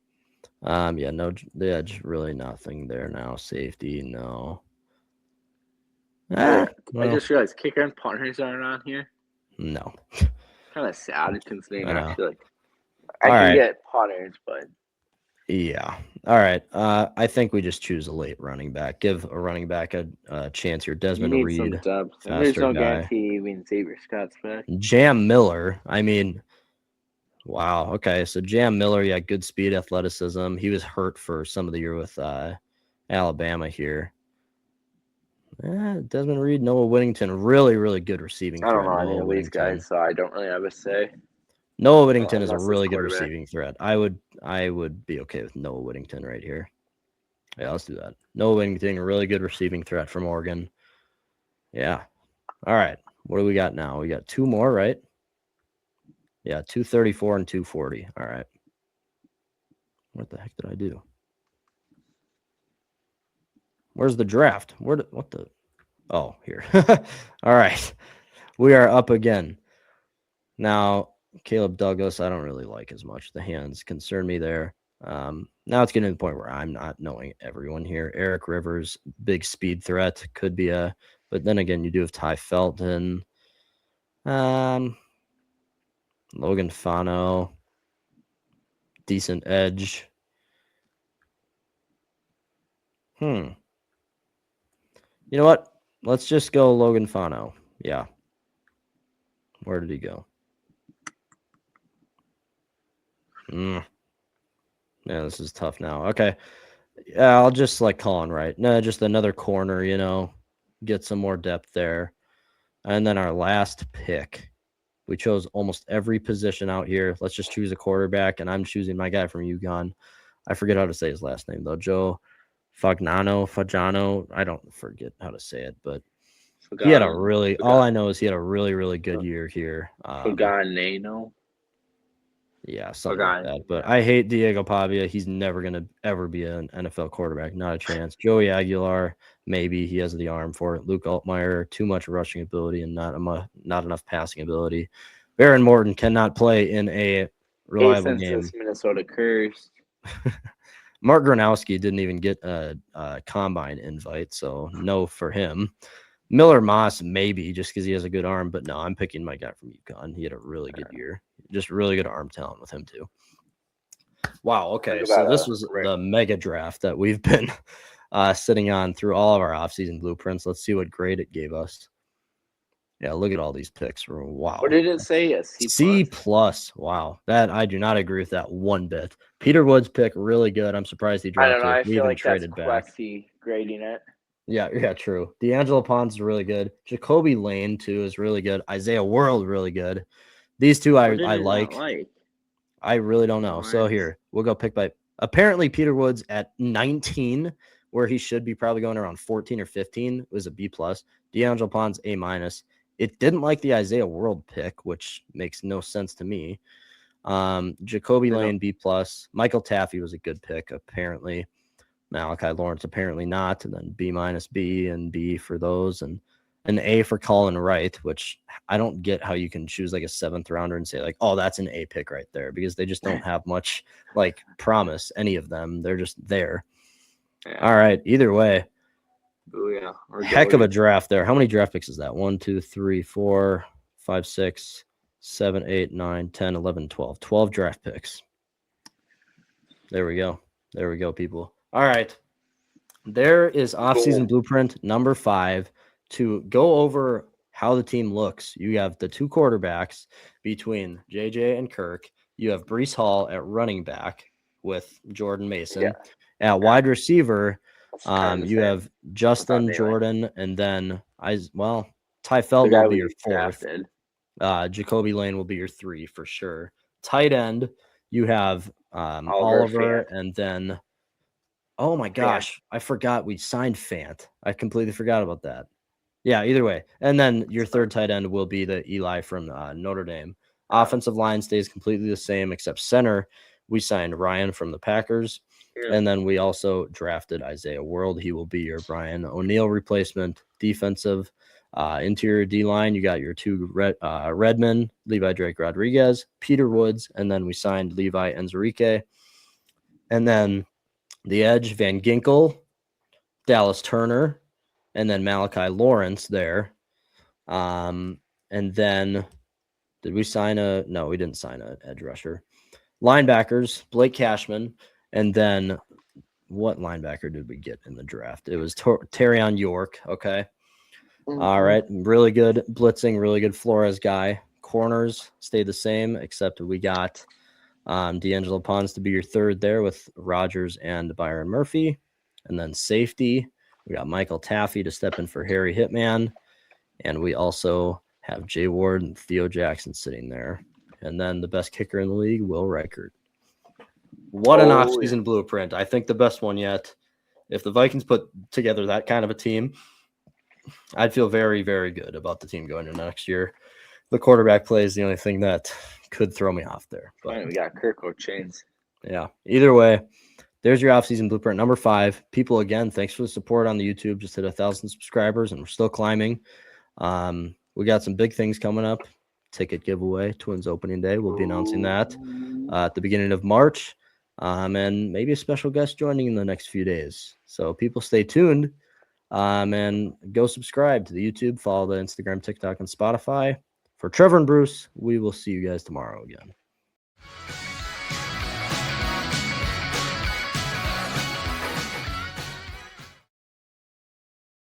No, the edge, really nothing there now. Safety, no. I just realized kicker and punters aren't on here. No. Kind of sad considering I feel like I can get punters, but yeah. All right. I think we just choose a late running back. Give a running back a chance here. Desmond Reed. There's no guarantee we can Xavier Scott's back. Jam Miller. I mean, wow. Okay. So Jam Miller, yeah, good speed, athleticism. He was hurt for some of the year with Alabama here. Desmond Reed, Noah Whittington, really, really good receiving threat. I don't know any of these guys, so I don't really have a say. Noah Whittington is a really good receiving threat. I would be okay with Noah Whittington right here. Yeah, let's do that. Noah Whittington, a really good receiving threat from Oregon. Yeah. All right. What do we got now? We got 2 more, right? Yeah, 234 and 240. All right. What the heck did I do? Where's the draft? What the? Oh, here. All right. We are up again. Now, Caleb Douglas, I don't really like as much. The hands concern me there. Now it's getting to the point where I'm not knowing everyone here. Eric Rivers, big speed threat, could be but then again, you do have Ty Felton, Logan Fano, decent edge. You know what? Let's just go Logan Fano. Yeah. Where did he go? Yeah, this is tough now. Okay. Yeah, I'll just like Colin Wright. No, just another corner, get some more depth there. And then our last pick. We chose almost every position out here. Let's just choose a quarterback, and I'm choosing my guy from UConn. I forget how to say his last name, though. Joe Fagiano. I don't forget how to say it, but he had all I know is he had a really, really good year here. Faganano. Yeah, something like that. But I hate Diego Pavia. He's never going to ever be an NFL quarterback. Not a chance. Joey Aguilar, maybe he has the arm for it. Luke Altmaier, too much rushing ability and not enough passing ability. Baron Morton cannot play in a reliable game. Minnesota cursed. Mark Gronowski didn't even get a combine invite, so no for him. Miller Moss, maybe, just because he has a good arm. But no, I'm picking my guy from UConn. He had a really good year. Just really good arm talent with him, too. Wow, okay. So this was the mega draft that we've been sitting on through all of our offseason blueprints. Let's see what grade it gave us. Yeah, look at all these picks. Wow. What did it say? A C+. Wow. That I do not agree with that one bit. Peter Wood's pick, really good. I'm surprised he dropped it. I don't know. I feel like traded that's Quexy grading it. Yeah, true. D'Angelo Pons is really good. Jacoby Lane, too, is really good. Isaiah World, really good. These two I like. I really don't know. So here, we'll go pick by. Apparently, Peter Woods at 19, where he should be probably going around 14 or 15, was a B+. D'Angelo Pons, A-. It didn't like the Isaiah World pick, which makes no sense to me. Jacoby Lane, B+. Michael Taffy was a good pick, apparently. Malachi Lawrence, apparently not. And then B-, B, and B for those. And an A for Colin Wright, which I don't get how you can choose like a 7th rounder and say like, oh, that's an A pick right there, because they just don't have much like promise, any of them. They're just there. Yeah. All right. Either way. Oh, yeah. Heck of a draft there. How many draft picks is that? 1, 2, 3, 4, 5, 6, 7, 8, 9, 10, 11, 12. 12 draft picks. There we go. There we go, people. All right. There is offseason blueprint number 5 to go over how the team looks. You have the 2 quarterbacks between JJ and Kirk. You have Breece Hall at running back with Jordan Mason. Yeah. At wide receiver, you have Justin Jordan, and then Ty Felton will be your 4th. Jacoby Lane will be your 3 for sure. Tight end, you have Oliver, and then oh my gosh, I forgot we signed Fant. I completely forgot about that. Yeah, either way. And then your 3rd tight end will be the Eli from Notre Dame. Offensive line stays completely the same, except center. We signed Ryan from the Packers. Yeah. And then we also drafted Isaiah World. He will be your Brian O'Neill replacement. Defensive interior D-line, you got your 2 Redmond, Levi Drake Rodriguez, Peter Woods, and then we signed Levi Enzarique. And then the edge, Van Ginkel, Dallas Turner, and then Malachi Lawrence there. And then did we sign no, we didn't sign an edge rusher. Linebackers, Blake Cashman. And then what linebacker did we get in the draft? It was Terrion York. Okay. Mm-hmm. All right. Really good blitzing, really good Flores guy. Corners stayed the same, except we got D'Angelo Pons to be your 3rd there with Rogers and Byron Murphy. And then safety, we got Michael Taffy to step in for Harry Hitman. And we also have Jay Ward and Theo Jackson sitting there. And then the best kicker in the league, Will Reichert. What an offseason blueprint. I think the best one yet. If the Vikings put together that kind of a team, I'd feel very, very good about the team going into next year. The quarterback play is the only thing that could throw me off there. But we got Kirk with chains. Yeah. Either way, there's your offseason blueprint number 5. People, again, thanks for the support on the YouTube. Just hit 1,000 subscribers, and we're still climbing. We got some big things coming up. Ticket giveaway, Twins opening day. We'll be announcing that at the beginning of March. and maybe a special guest joining in the next few days. So people stay tuned, and go subscribe to the YouTube, follow the Instagram, TikTok, and Spotify. For Trevor and Bruce, we will see you guys tomorrow again.